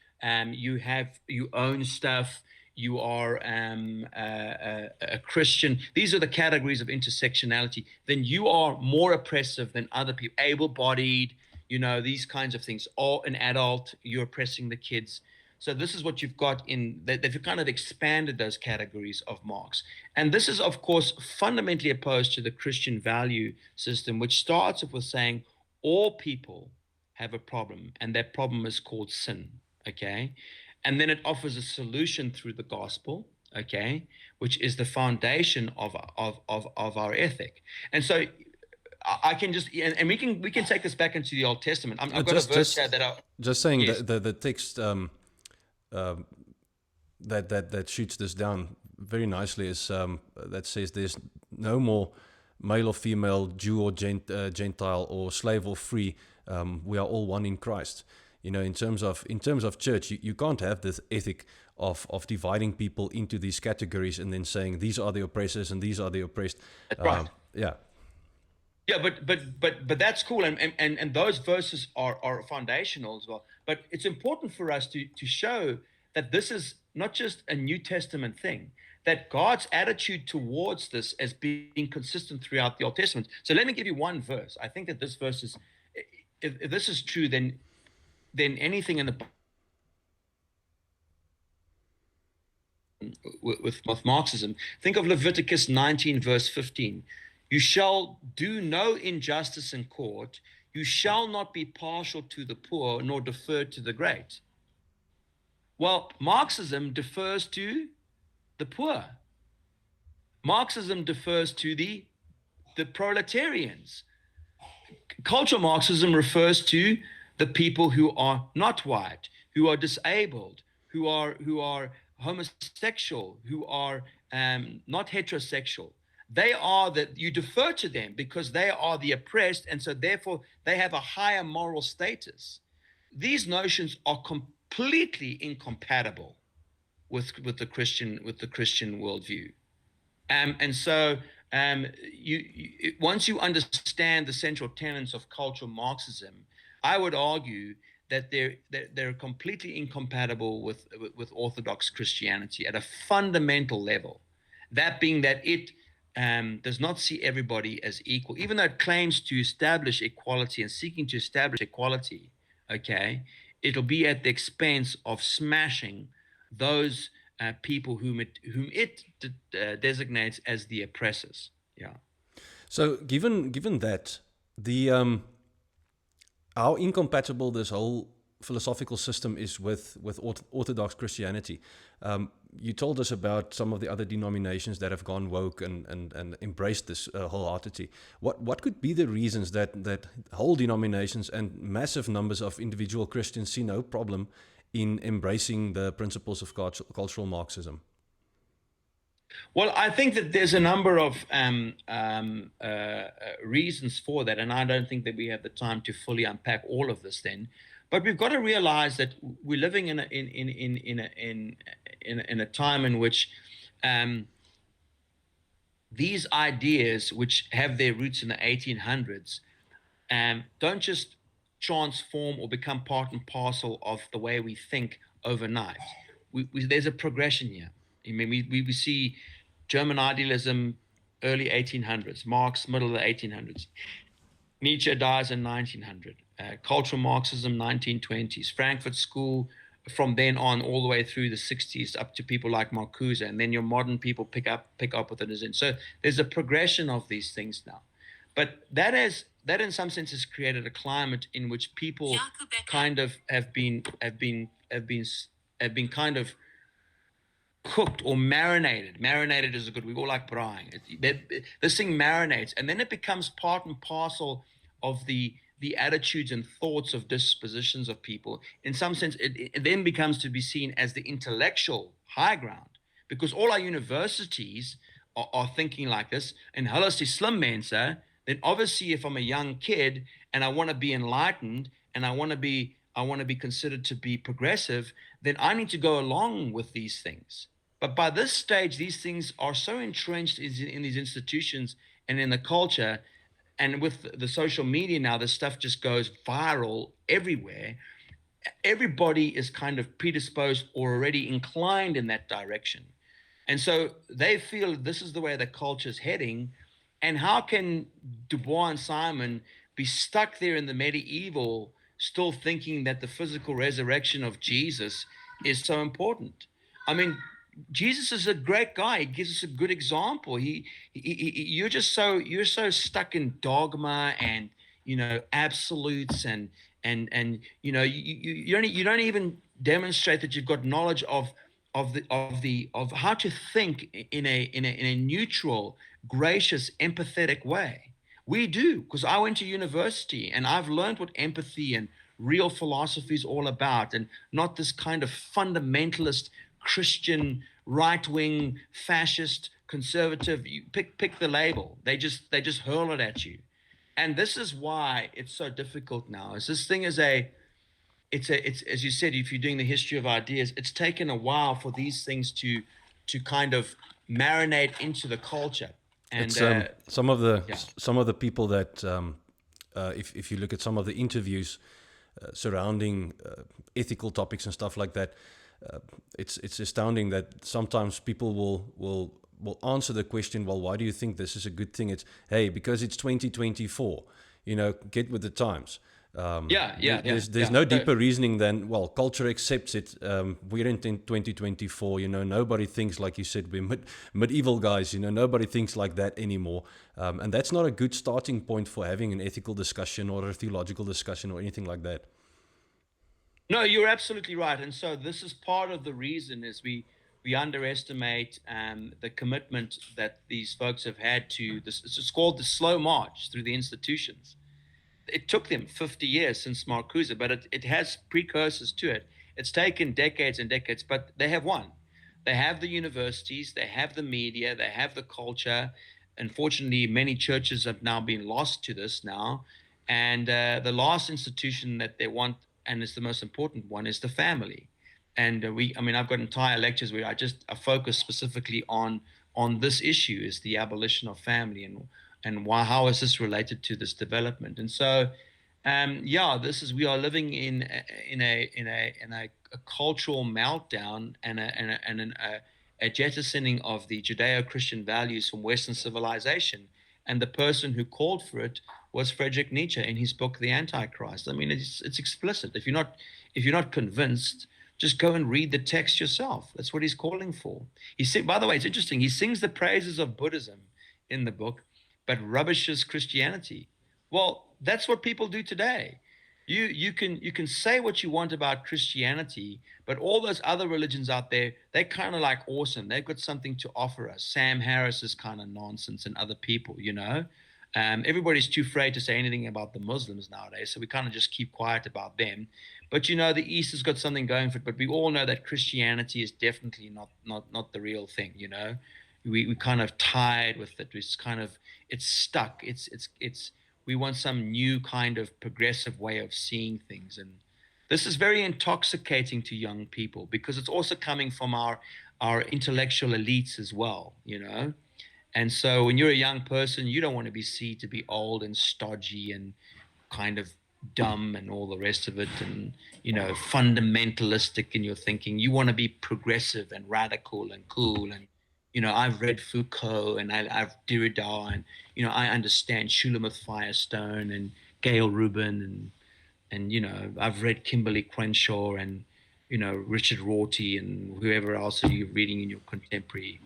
you own stuff, you are a Christian. These are the categories of intersectionality. Then you are more oppressive than other people, able-bodied, you know, these kinds of things. Or an adult, you're oppressing the kids. So this is what you've got in that they've kind of expanded those categories of Marx. And this is, of course, fundamentally opposed to the Christian value system, which starts off with saying all people have a problem, and that problem is called sin, okay? And then it offers a solution through the gospel, okay, which is the foundation of our ethic. And so I can just, and we can take this back into the Old Testament. I've got a verse here that I just saying yes. the text that shoots this down very nicely is that says there's no more male or female, Jew or Gentile, or slave or free. We are all one in Christ. You know, in terms of church, you can't have this ethic of dividing people into these categories and then saying these are the oppressors and these are the oppressed. That's right. Yeah. Yeah, but that's cool, and those verses are foundational as well. But it's important for us to show that this is not just a New Testament thing, that God's attitude towards this as being consistent throughout the Old Testament. So let me give you one verse. I think that this verse is, if this is true, then anything in the with Marxism. Think of Leviticus 19, verse 15. You shall do no injustice in court. You shall not be partial to the poor, nor defer to the great. Well, Marxism defers to the poor. Marxism defers to the proletarians. Cultural Marxism refers to the people who are not white, who are disabled, who are homosexual, who are not heterosexual. They are that you defer to them because they are the oppressed, and so therefore they have a higher moral status. These notions are completely incompatible with the Christian worldview. And so once you understand the central tenets of cultural Marxism, I would argue that they're completely incompatible with Orthodox Christianity at a fundamental level. That being that it does not see everybody as equal, even though it claims to establish equality and seeking to establish equality. Okay, it'll be at the expense of smashing those people whom it designates as the oppressors. Yeah. So given that, the how incompatible this whole philosophical system is with Orthodox Christianity. You told us about some of the other denominations that have gone woke and embraced this wholeheartedly. What could be the reasons that whole denominations and massive numbers of individual Christians see no problem in embracing the principles of cultural Marxism? Well, I think that there's a number of reasons for that, and I don't think that we have the time to fully unpack all of this then. But we've got to realize that we're living in a time in which these ideas, which have their roots in the 1800s, don't just transform or become part and parcel of the way we think overnight. There's a progression here. I mean, we see German idealism, early 1800s, Marx, middle of the 1800s. Nietzsche dies in 1900. Cultural Marxism, 1920s. Frankfurt School, from then on, all the way through the 60s, up to people like Marcuse, and then your modern people pick up with it. So there's a progression of these things now. But that in some sense has created a climate in which people kind of have been kind of cooked or marinated. Marinated is a good. We all like braai. This thing marinates, and then it becomes part and parcel of the attitudes and thoughts of dispositions of people. In some sense, it then becomes to be seen as the intellectual high ground, because all our universities are thinking like this. And hulle is die slim mense. Then obviously, if I'm a young kid and I want to be enlightened and I want to be considered to be progressive, then I need to go along with these things. But by this stage, these things are so entrenched in these institutions and in the culture, and with the social media now, this stuff just goes viral everywhere. Everybody is kind of predisposed or already inclined in that direction. And so they feel this is the way the culture is heading. And how can Du Bois and Simon be stuck there in the medieval, still thinking that the physical resurrection of Jesus is so important? I mean, Jesus is a great guy. He gives us a good example. You're so stuck in dogma and absolutes and you don't even demonstrate that you've got knowledge of how to think in a neutral, gracious, empathetic way. We do, because I went to university and I've learned what empathy and real philosophy is all about, and not this kind of fundamentalist Christian, right-wing, fascist, conservative. You pick the label. They just hurl it at you, and this is why it's so difficult now. Is this thing is it's as you said, if you're doing the history of ideas, it's taken a while for these things to kind of marinate into the culture. And some of the people that if you look at some of the interviews surrounding ethical topics and stuff like that. It's astounding that sometimes people will answer the question, well, why do you think this is a good thing? It's, hey, because it's 2024, get with the times. There's no deeper reasoning than, well, culture accepts it. We're in 2024, nobody thinks, like you said, we're medieval guys, nobody thinks like that anymore. And that's not a good starting point for having an ethical discussion or a theological discussion or anything like that. No, you're absolutely right. And so this is part of the reason is we underestimate the commitment that these folks have had to this. It's called the slow march through the institutions. It took them 50 years since Marcuse, but it has precursors to it. It's taken decades and decades, but they have won. They have the universities, they have the media, they have the culture. Unfortunately, many churches have now been lost to this now. And the last institution that they want, and it's the most important one, is the family. And I've got entire lectures where I focus specifically on this issue, is the abolition of family, and how is this related to this development. And so we are living in a cultural meltdown and a jettisoning of the Judeo-Christian values from Western civilization. And the person who called for it was Friedrich Nietzsche in his book The Antichrist. I mean, it's explicit. If you're not convinced, just go and read the text yourself. That's what he's calling for. By the way, it's interesting. He sings the praises of Buddhism in the book, but rubbishes Christianity. Well, that's what people do today. You can say what you want about Christianity, but all those other religions out there, they're kind of like awesome. They've got something to offer us. Sam Harris is kind of nonsense, and other people, everybody's too afraid to say anything about the Muslims nowadays, so we kind of just keep quiet about them. But the East has got something going for it. But we all know that Christianity is definitely not the real thing. We kind of tied with it. It's stuck. We want some new kind of progressive way of seeing things. And this is very intoxicating to young people because it's also coming from our intellectual elites as well, And so when you're a young person, you don't want to be seen to be old and stodgy and kind of dumb and all the rest of it, and fundamentalistic in your thinking. You want to be progressive and radical and cool. And I've read Foucault and I've Derrida, and I understand Shulamith Firestone and Gail Rubin, and I've read Kimberly Crenshaw and Richard Rorty and whoever else are you reading in your contemporary.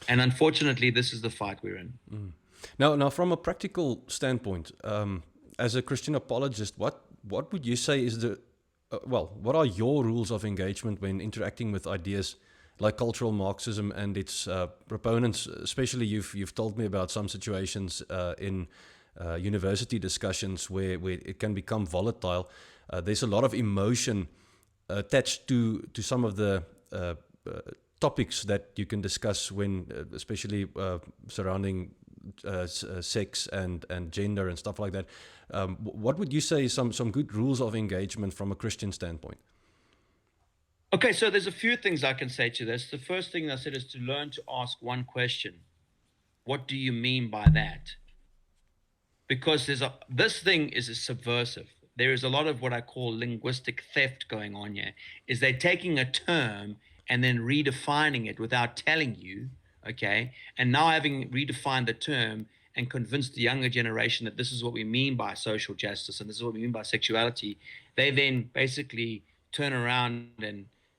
And unfortunately, this is the fight we're in. Now, from a practical standpoint, as a Christian apologist, what would you say is what are your rules of engagement when interacting with ideas like cultural Marxism and its proponents? Especially, you've told me about some situations in university discussions where it can become volatile. There's a lot of emotion attached to some of the topics that you can discuss when, especially surrounding sex and gender and stuff like that. What would you say is some good rules of engagement from a Christian standpoint? Okay, so there's a few things I can say to this. The first thing I said is to learn to ask one question. What do you mean by that? Because this thing is subversive. There is a lot of what I call linguistic theft going on here. Is they're taking a term and then redefining it without telling you, okay? And now having redefined the term and convinced the younger generation that this is what we mean by social justice and this is what we mean by sexuality, they then basically turn around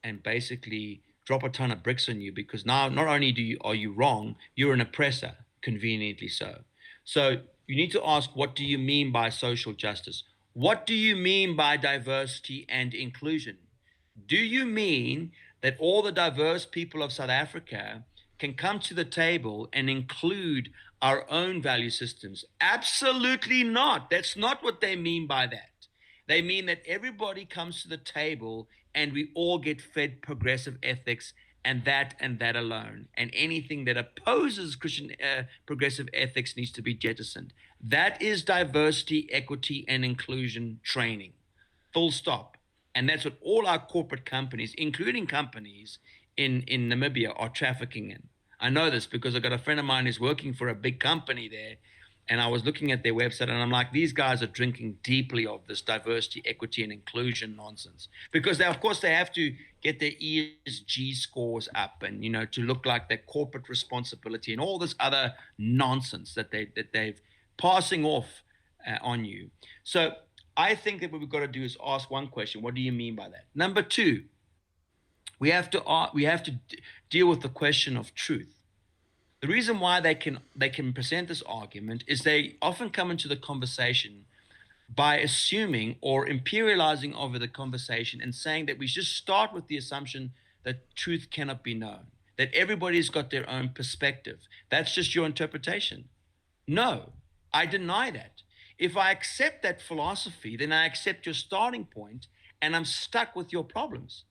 and basically drop a ton of bricks on you, because now not only are you wrong, you're an oppressor, conveniently so. So you need to ask, what do you mean by social justice? What do you mean by diversity and inclusion? Do you mean that all the diverse people of South Africa can come to the table and include our own value systems? Absolutely not. That's not what they mean by that. They mean that everybody comes to the table and we all get fed progressive ethics and that alone. And anything that opposes Christian progressive ethics needs to be jettisoned. That is diversity, equity, and inclusion training. Full stop. And that's what all our corporate companies, including companies in Namibia, are trafficking in. I know this because I've got a friend of mine who's working for a big company there. And I was looking at their website and I'm like, these guys are drinking deeply of this diversity, equity, and inclusion nonsense. Because of course they have to get their ESG scores up and, to look like their corporate responsibility and all this other nonsense that they've passing off on you. So I think that what we've got to do is ask one question: what do you mean by that? Number two, we have to deal with the question of truth. The reason why they can present this argument is they often come into the conversation by assuming or imperializing over the conversation and saying that we just start with the assumption that truth cannot be known, that everybody's got their own perspective. That's just your interpretation. No, I deny that. If I accept that philosophy, then I accept your starting point and I'm stuck with your problems.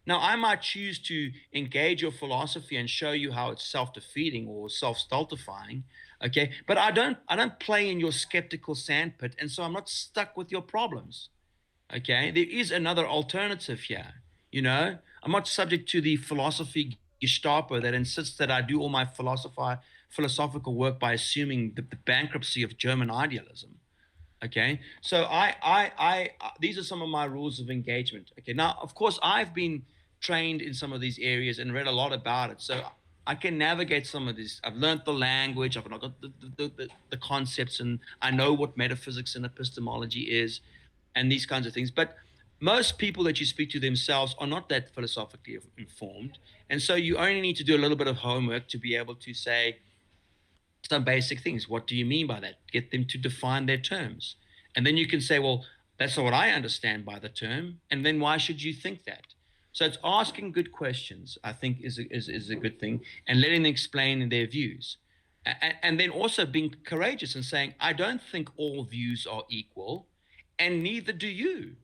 Now, I might choose to engage your philosophy and show you how it's self-defeating or self-stultifying, okay? But I don't play in your skeptical sandpit, and so I'm not stuck with your problems, okay? There is another alternative here, you know? I'm not subject to the philosophy Gestapo that insists that I do all my philosophical work by assuming the bankruptcy of German idealism. Okay, so these are some of my rules of engagement. Okay, now of course I've been trained in some of these areas and read a lot about it, so I can navigate some of this. I've learned the language, I've got the concepts, and I know what metaphysics and epistemology is, and these kinds of things. But most people that you speak to themselves are not that philosophically informed, and so you only need to do a little bit of homework to be able to say some basic things. What do you mean by that? Get them to define their terms. And then you can say, well, that's not what I understand by the term. And then why should you think that? So it's asking good questions, I think, is a good thing, and letting them explain their views. And then also being courageous and saying, I don't think all views are equal, and neither do you.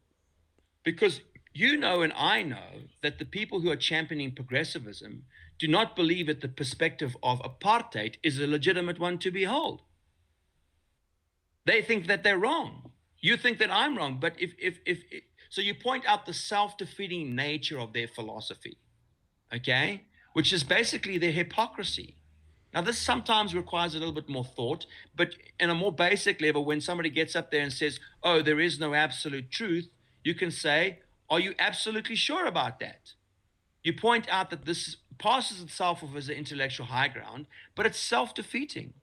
Because you know and I know that the people who are championing progressivism do not believe that the perspective of apartheid is a legitimate one to behold. They think that they're wrong. You think that I'm wrong, but so you point out the self-defeating nature of their philosophy, okay, which is basically their hypocrisy. Now, this sometimes requires a little bit more thought, but in a more basic level, when somebody gets up there and says, oh, there is no absolute truth, you can say, are you absolutely sure about that? You point out that this passes itself off as an intellectual high ground, but it's self-defeating,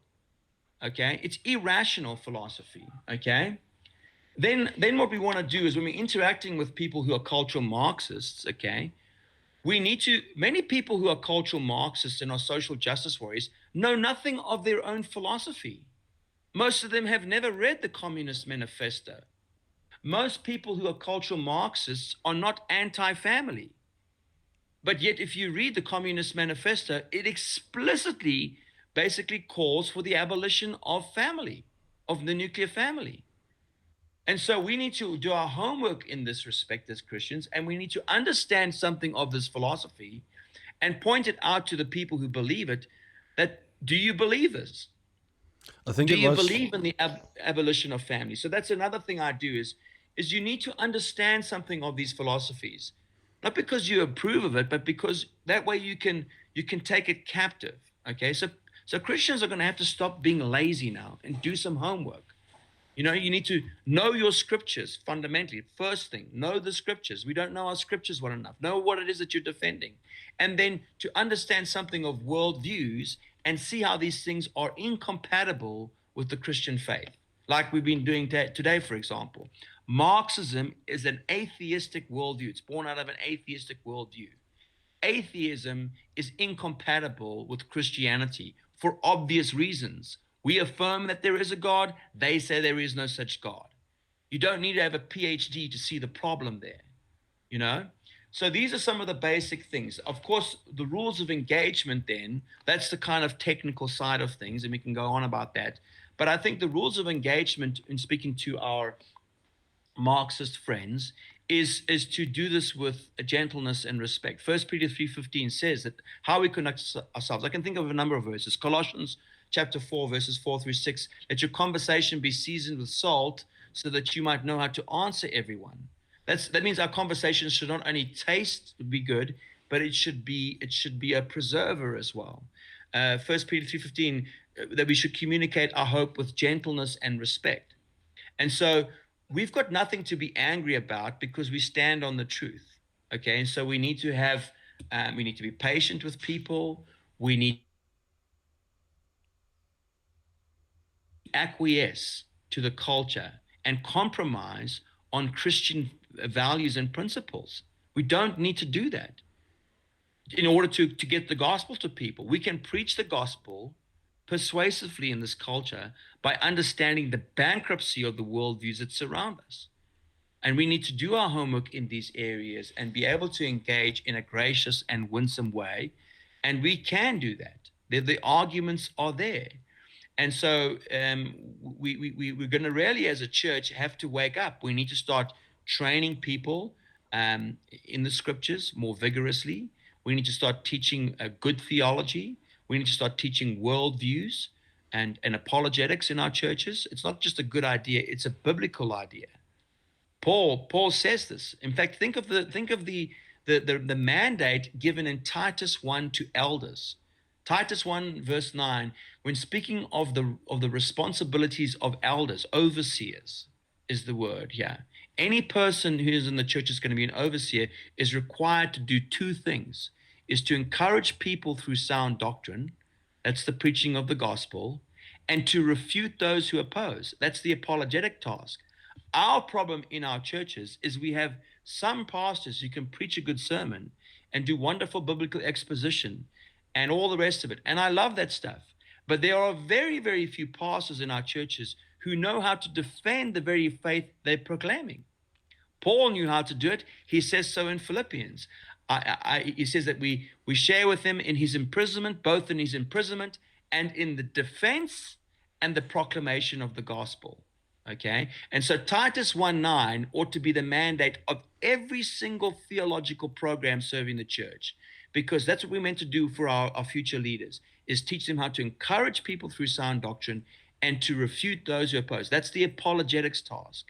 okay? It's irrational philosophy, okay? Then what we want to do is when we're interacting with people who are cultural Marxists, okay, many people who are cultural Marxists and are social justice warriors know nothing of their own philosophy. Most of them have never read the Communist Manifesto. Most people who are cultural Marxists are not anti-family. But yet, if you read the Communist Manifesto, it explicitly basically calls for the abolition of family, of the nuclear family. And so we need to do our homework in this respect as Christians, and we need to understand something of this philosophy and point it out to the people who believe it, that do you believe this? I think Do it you was. believe in the abolition of family? So that's another thing I do is you need to understand something of these philosophies, not because you approve of it, but because that way you can take it captive. Okay, so Christians are going to have to stop being lazy now and do some homework. You know, you need to know your scriptures fundamentally. First thing, know the scriptures. We don't know our scriptures well enough. Know what it is that you're defending. And then to understand something of worldviews and see how these things are incompatible with the Christian faith. Like we've been doing today, for example. Marxism is an atheistic worldview. It's born out of an atheistic worldview. Atheism is incompatible with Christianity for obvious reasons. We affirm that there is a God. They say there is no such God. You don't need to have a PhD to see the problem there, you know? So these are some of the basic things. Of course, the rules of engagement then, that's the kind of technical side of things, and we can go on about that. But I think the rules of engagement in speaking to our Marxist friends is to do this with gentleness and respect. 1 Peter 3:15 says that how we conduct ourselves. I can think of a number of verses. Colossians chapter 4, verses 4 through 6. Let your conversation be seasoned with salt so that you might know how to answer everyone. That means our conversation should not only taste be good, but it should be a preserver as well. 1 Peter 3:15, that we should communicate our hope with gentleness and respect. And so we've got nothing to be angry about because we stand on the truth. Okay, and so we need to be patient with people. We need to acquiesce to the culture and compromise on Christian values and principles. We don't need to do that in order to get the gospel to people. We can preach the gospel persuasively in this culture by understanding the bankruptcy of the worldviews that surround us. And we need to do our homework in these areas and be able to engage in a gracious and winsome way. And we can do that. The arguments are there. And so we're going to really, as a church, have to wake up. We need to start training people in the scriptures more vigorously. We need to start teaching a good theology. We need to start teaching worldviews and apologetics in our churches. It's not just a good idea, it's a biblical idea. Paul says this. In fact, think of the mandate given in Titus 1 to elders. Titus 1 verse 9, when speaking of the responsibilities of elders, overseers is the word, yeah. Any person who is in the church is going to be an overseer is required to do two things, is to encourage people through sound doctrine, that's the preaching of the gospel, and to refute those who oppose. That's the apologetic task. Our problem in our churches is we have some pastors who can preach a good sermon and do wonderful biblical exposition and all the rest of it. And I love that stuff. But there are very, very few pastors in our churches who know how to defend the very faith they're proclaiming. Paul knew how to do it. He says so in Philippians. He says that we share with him in his imprisonment, both in his imprisonment and in the defense and the proclamation of the gospel. Okay, and so Titus 1:9 ought to be the mandate of every single theological program serving the church, because that's what we're meant to do for our future leaders, is teach them how to encourage people through sound doctrine and to refute those who oppose. That's the apologetics task.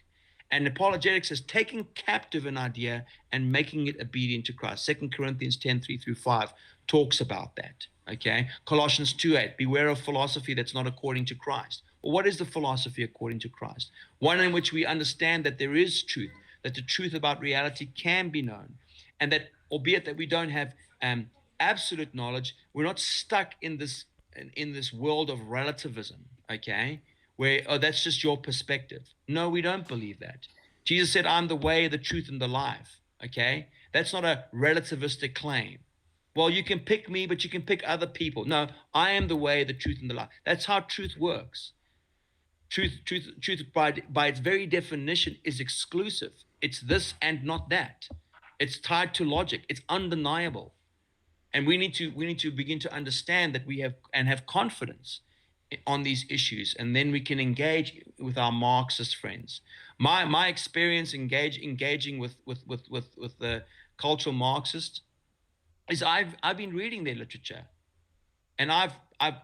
And apologetics is taking captive an idea and making it obedient to Christ. 2 Corinthians 10:3-5 talks about that. Okay, Colossians 2:8, beware of philosophy that's not according to Christ. Well, what is the philosophy according to Christ? One in which we understand that there is truth, that the truth about reality can be known, and that, albeit that we don't have absolute knowledge, we're not stuck in this world of relativism, okay, where, oh, that's just your perspective. No, we don't believe that. Jesus said, I'm the way, the truth, and the life, okay? That's not a relativistic claim. Well, you can pick me, but you can pick other people. No, I am the way, the truth, and the life. That's how truth works. Truth by its very definition is exclusive. It's this and not that. It's tied to logic. It's undeniable. And we need to begin to understand that we have confidence on these issues, and then we can engage with our Marxist friends. My experience engaging with the cultural Marxist is I've been reading their literature, and I've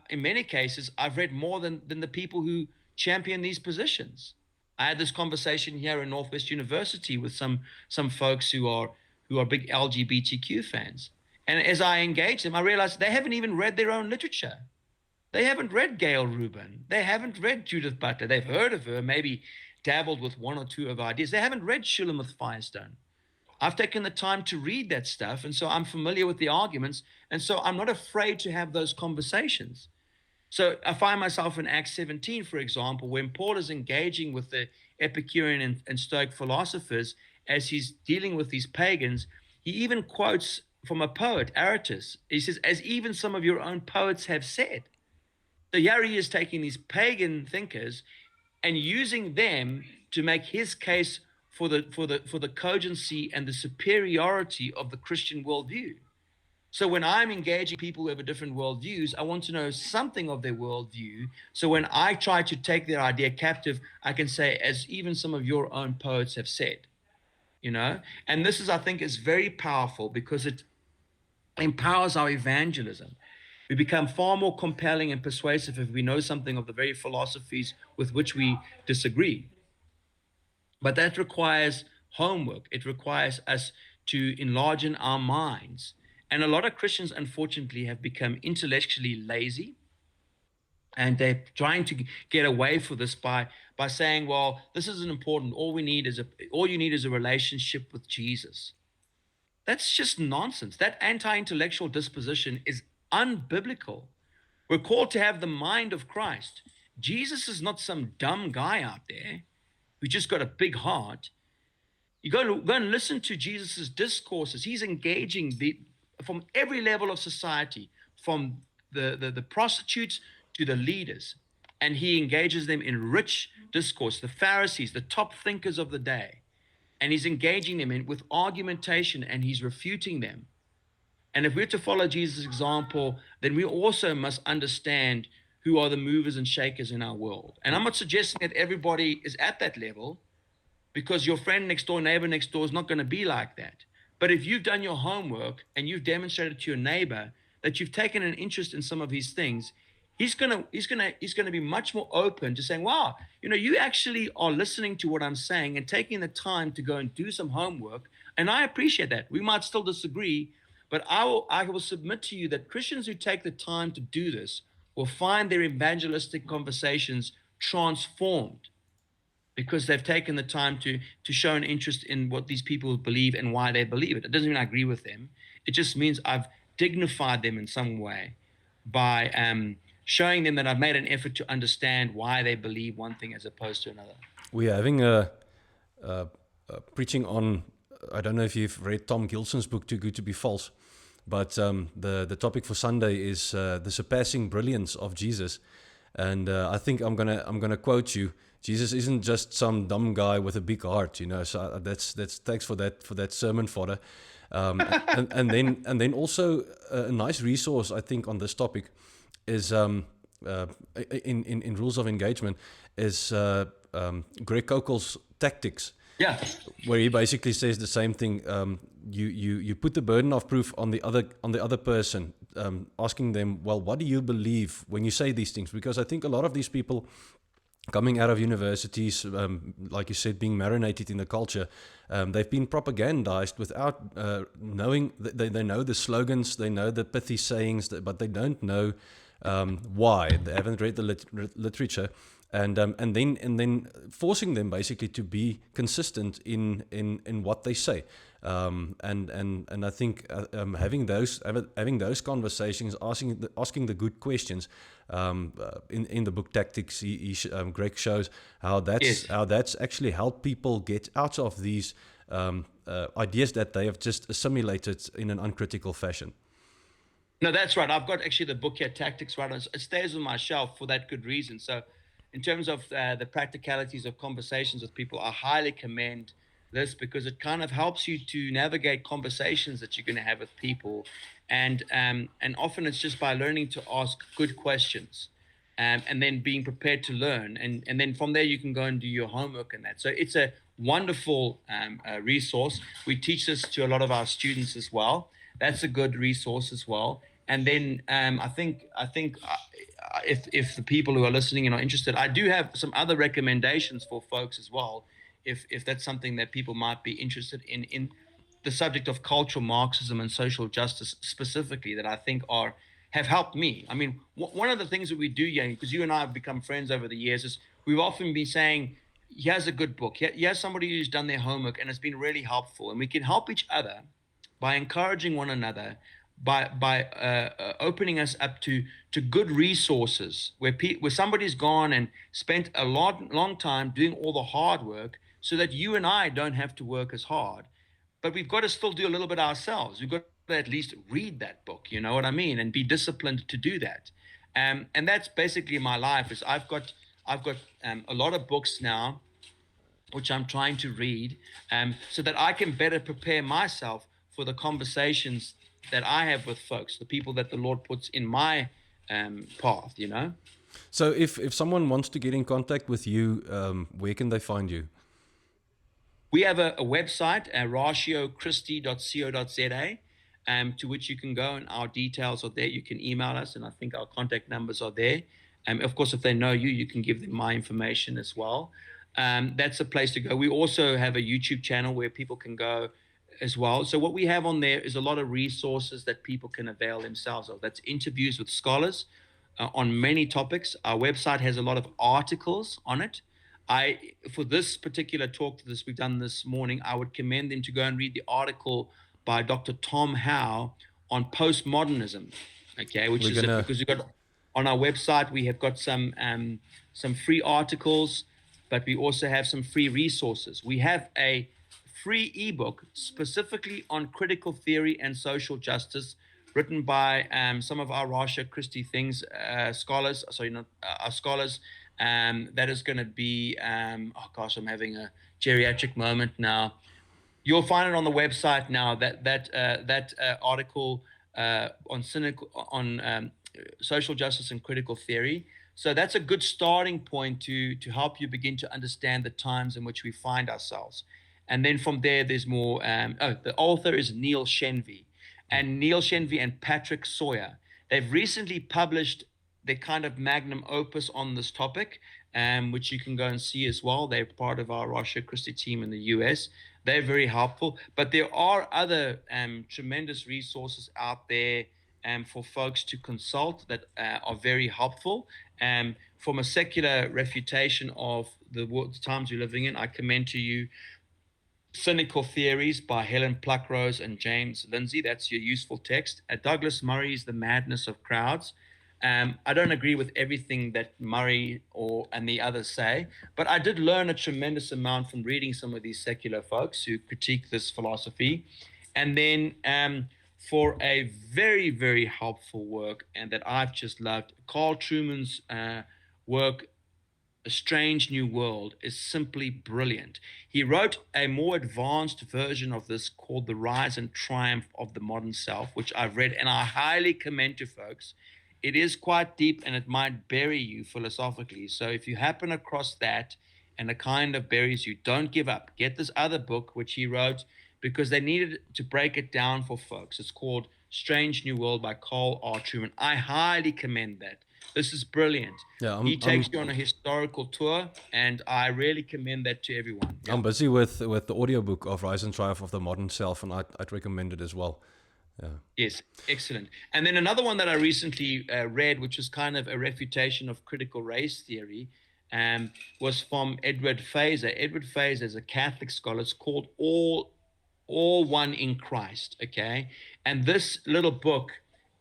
in many cases I've read more than the people who champion these positions. I had this conversation here in Northwest University with some folks who are big LGBTQ fans, and as I engage them, I realized they haven't even read their own literature. They haven't read Gail Rubin. They haven't read Judith Butler. They've heard of her, maybe dabbled with one or two of her ideas. They haven't read Shulamith Firestone. I've taken the time to read that stuff, and so I'm familiar with the arguments, and so I'm not afraid to have those conversations. So I find myself in Acts 17, for example, when Paul is engaging with the Epicurean and Stoic philosophers as he's dealing with these pagans. He even quotes from a poet, Aratus. He says, as even some of your own poets have said. So here he is taking these pagan thinkers and using them to make his case for the cogency and the superiority of the Christian worldview. So when I'm engaging people who have a different worldviews, I want to know something of their worldview. So when I try to take their idea captive, I can say, as even some of your own poets have said, you know? And this is, I think, is very powerful because it empowers our evangelism. We become far more compelling and persuasive if we know something of the very philosophies with which we disagree. But that requires homework. It requires us to enlarge in our minds. And a lot of Christians, unfortunately, have become intellectually lazy. And they're trying to get away from this by saying, well, this isn't important. All you need is a relationship with Jesus. That's just nonsense. That anti-intellectual disposition is unbiblical. We're called to have the mind of Christ. Jesus is not some dumb guy out there who's just got a big heart, you go and listen to Jesus's discourses. He's engaging from every level of society, from the prostitutes to the leaders, and he engages them in rich discourse. The Pharisees, the top thinkers of the day, and he's engaging them with argumentation, and he's refuting them. And if we're to follow Jesus' example, then we also must understand who are the movers and shakers in our world. And I'm not suggesting that everybody is at that level, because your friend next door, neighbor next door is not going to be like that. But if you've done your homework and you've demonstrated to your neighbor that you've taken an interest in some of these things, he's gonna be much more open to saying, wow, you actually are listening to what I'm saying and taking the time to go and do some homework. And I appreciate that. We might still disagree, but I will submit to you that Christians who take the time to do this will find their evangelistic conversations transformed, because they've taken the time to show an interest in what these people believe and why they believe it. It doesn't mean I agree with them. It just means I've dignified them in some way by showing them that I've made an effort to understand why they believe one thing as opposed to another. We're having a preaching on, I don't know if you've read Tom Gilson's book, Too Good to Be False, but the topic for Sunday is the surpassing brilliance of Jesus. And I think I'm gonna quote you. Jesus isn't just some dumb guy with a big heart, So that's thanks for that sermon fodder. And then also a nice resource I think on this topic is in rules of engagement is Greg Kouk's Tactics. Yeah. Where he basically says the same thing. You put the burden of proof on the other person, asking them, well, what do you believe when you say these things? Because I think a lot of these people coming out of universities, like you said, being marinated in the culture, they've been propagandized without knowing. They know the slogans, they know the pithy sayings, but they don't know why. They haven't read the literature. And then forcing them basically to be consistent in what they say, and I think having those conversations, asking the good questions, in the book Tactics, Greg shows how that's actually helped people get out of these ideas that they have just assimilated in an uncritical fashion. No, that's right. I've got actually the book here, Tactics, right? It stays on my shelf for that good reason. So in terms of the practicalities of conversations with people, I highly commend this, because it kind of helps you to navigate conversations that you're going to have with people. And often it's just by learning to ask good questions, and then being prepared to learn. And then from there, you can go and do your homework and that. So it's a wonderful resource. We teach this to a lot of our students as well. That's a good resource as well. And then I think if the people who are listening and are interested, I do have some other recommendations for folks as well, if that's something that people might be interested in the subject of cultural Marxism and social justice specifically, that I think have helped me. I mean, one of the things that we do, Yang, because you and I have become friends over the years, is we've often been saying, here's a good book, here's somebody who's done their homework, and it's been really helpful. And we can help each other by encouraging one another, by opening us up to good resources where somebody's gone and spent a long time doing all the hard work, so that you and I don't have to work as hard. But we've got to still do a little bit ourselves. We've got to at least read that book, you know what I mean, and be disciplined to do that. And that's basically my life. Is I've got a lot of books now, which I'm trying to read, so that I can better prepare myself for the conversations that I have with folks, the people that the Lord puts in my path, So if someone wants to get in contact with you, where can they find you? We have a website, ratiochristi.co.za, to which you can go, and our details are there. You can email us, and I think our contact numbers are there. Of course, if they know you, you can give them my information as well. That's a place to go. We also have a YouTube channel where people can go as well. So what we have on there is a lot of resources that people can avail themselves of. That's interviews with scholars on many topics. Our website has a lot of articles on it. For this particular talk that we've done this morning, I would commend them to go and read the article by Dr. Tom Howe on postmodernism. Okay, because we've got on our website, we have got some free articles. but we also have some free resources. We have a free ebook specifically on critical theory and social justice, written by some of our Russia Christi things scholars. Sorry, not our scholars. That is going to be. Oh gosh, I'm having a geriatric moment now. You'll find it on the website now. That article on social justice and critical theory. So that's a good starting point to help you begin to understand the times in which we find ourselves. And then from there, there's more. The author is Neil Shenvi, and Neil Shenvi and Patrick Sawyer. They've recently published their kind of magnum opus on this topic, which you can go and see as well. They're part of our Russia Christi team in the US. They're very helpful. But there are other tremendous resources out there for folks to consult that are very helpful. From a secular refutation of the times we're living in, I commend to you Cynical Theories by Helen Pluckrose and James Lindsay. That's your useful text. Douglas Murray's The Madness of Crowds. I don't agree with everything that Murray and the others say, but I did learn a tremendous amount from reading some of these secular folks who critique this philosophy. And then for a very, very helpful work, and that I've just loved, Carl Trueman's work, A Strange New World, is simply brilliant. He wrote a more advanced version of this called The Rise and Triumph of the Modern Self, which I've read and I highly commend to folks. It is quite deep and it might bury you philosophically. So if you happen across that and it kind of buries you, don't give up. Get this other book, which he wrote, because they needed to break it down for folks. It's called Strange New World by Carl R. Trueman. I highly commend that. This is brilliant. Yeah, he takes you on a historical tour, and I really commend that to everyone. I'm busy with the audiobook of Rise and Triumph of the Modern Self, and I'd recommend it as well. Yeah. Yes, excellent. And then another one that I recently read, which was kind of a refutation of critical race theory, was from Edward Fazer. Edward Fazer is a Catholic scholar. It's called All One in Christ, okay? And this little book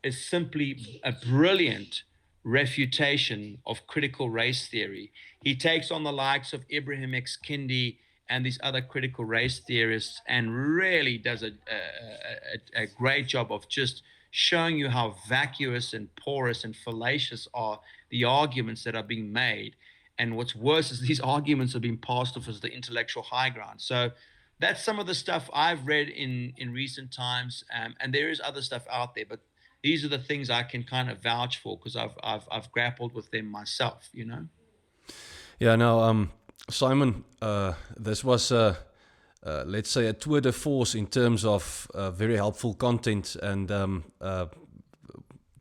is simply a brilliant refutation of critical race theory. He takes on the likes of Ibrahim X. Kendi and these other critical race theorists and really does a great job of just showing you how vacuous and porous and fallacious are the arguments that are being made. And what's worse is these arguments are being passed off as the intellectual high ground. So that's some of the stuff I've read in recent times, and there is other stuff out there, but these are the things I can kind of vouch for because I've grappled with them myself, you know. Yeah. Now, Simon, this was let's say a tour de force in terms of very helpful content, and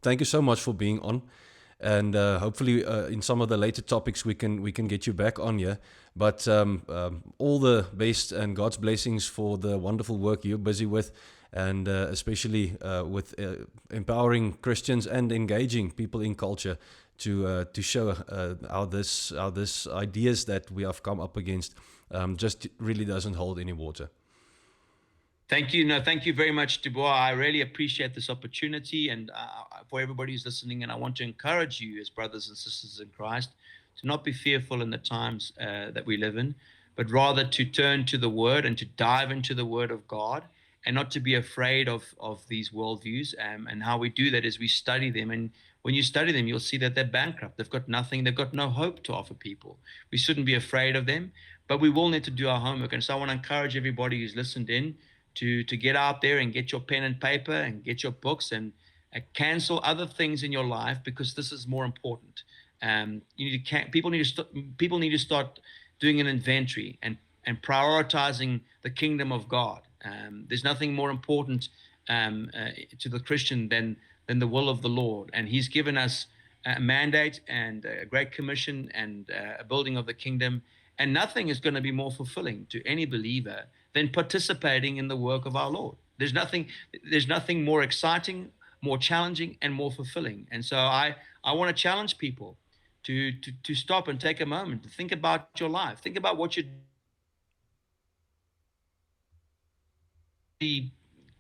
thank you so much for being on. And hopefully, in some of the later topics, we can get you back on here. But all the best and God's blessings for the wonderful work you're busy with, and especially with empowering Christians and engaging people in culture to show how this ideas that we have come up against just really doesn't hold any water. Thank you. No, thank you very much, Dubois. I really appreciate this opportunity, and for everybody who's listening, and I want to encourage you as brothers and sisters in Christ to not be fearful in the times that we live in, but rather to turn to the Word and to dive into the Word of God, and not to be afraid of these worldviews. And how we do that is we study them. And when you study them, you'll see that they're bankrupt. They've got nothing. They've got no hope to offer people. We shouldn't be afraid of them, but we will need to do our homework. And so I want to encourage everybody who's listened in to get out there and get your pen and paper and get your books and cancel other things in your life, because this is more important. People need to start doing an inventory and prioritizing the kingdom of God. There's nothing more important to the Christian than the will of the Lord, and He's given us a mandate and a great commission and a building of the kingdom. And nothing is going to be more fulfilling to any believer than participating in the work of our Lord. There's nothing more exciting, more challenging, and more fulfilling. And so I want to challenge people to stop and take a moment to think about your life. Think about what you're the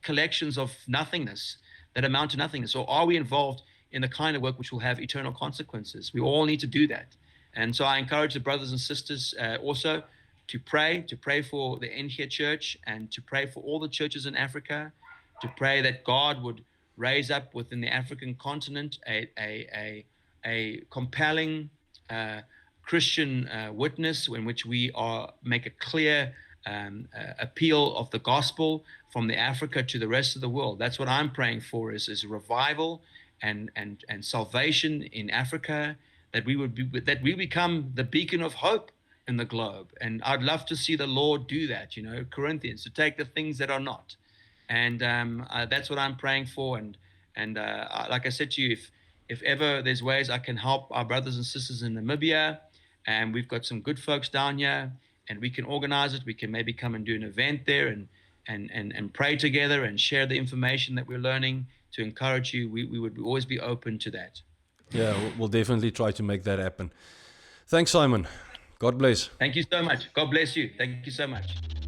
collections of nothingness that amount to nothingness, or are we involved in the kind of work which will have eternal consequences? We all need to do that. And so I encourage the brothers and sisters also to pray for the Enhia Church and to pray for all the churches in Africa, to pray that God would raise up within the African continent a compelling Christian witness in which we make a clear appeal of the gospel from the Africa to the rest of the world. That's what I'm praying for is revival and salvation in Africa, that we become the beacon of hope in the globe. And I'd love to see the Lord do that, Corinthians, to take the things that are not. And that's what I'm praying for. And like I said to you, if ever there's ways I can help our brothers and sisters in Namibia, and we've got some good folks down here, and we can organize it, we can maybe come and do an event there and pray together and share the information that we're learning to encourage you, we would always be open to that. Yeah, we'll definitely try to make that happen. Thanks, Simon. God bless. Thank you so much. God bless you. Thank you so much.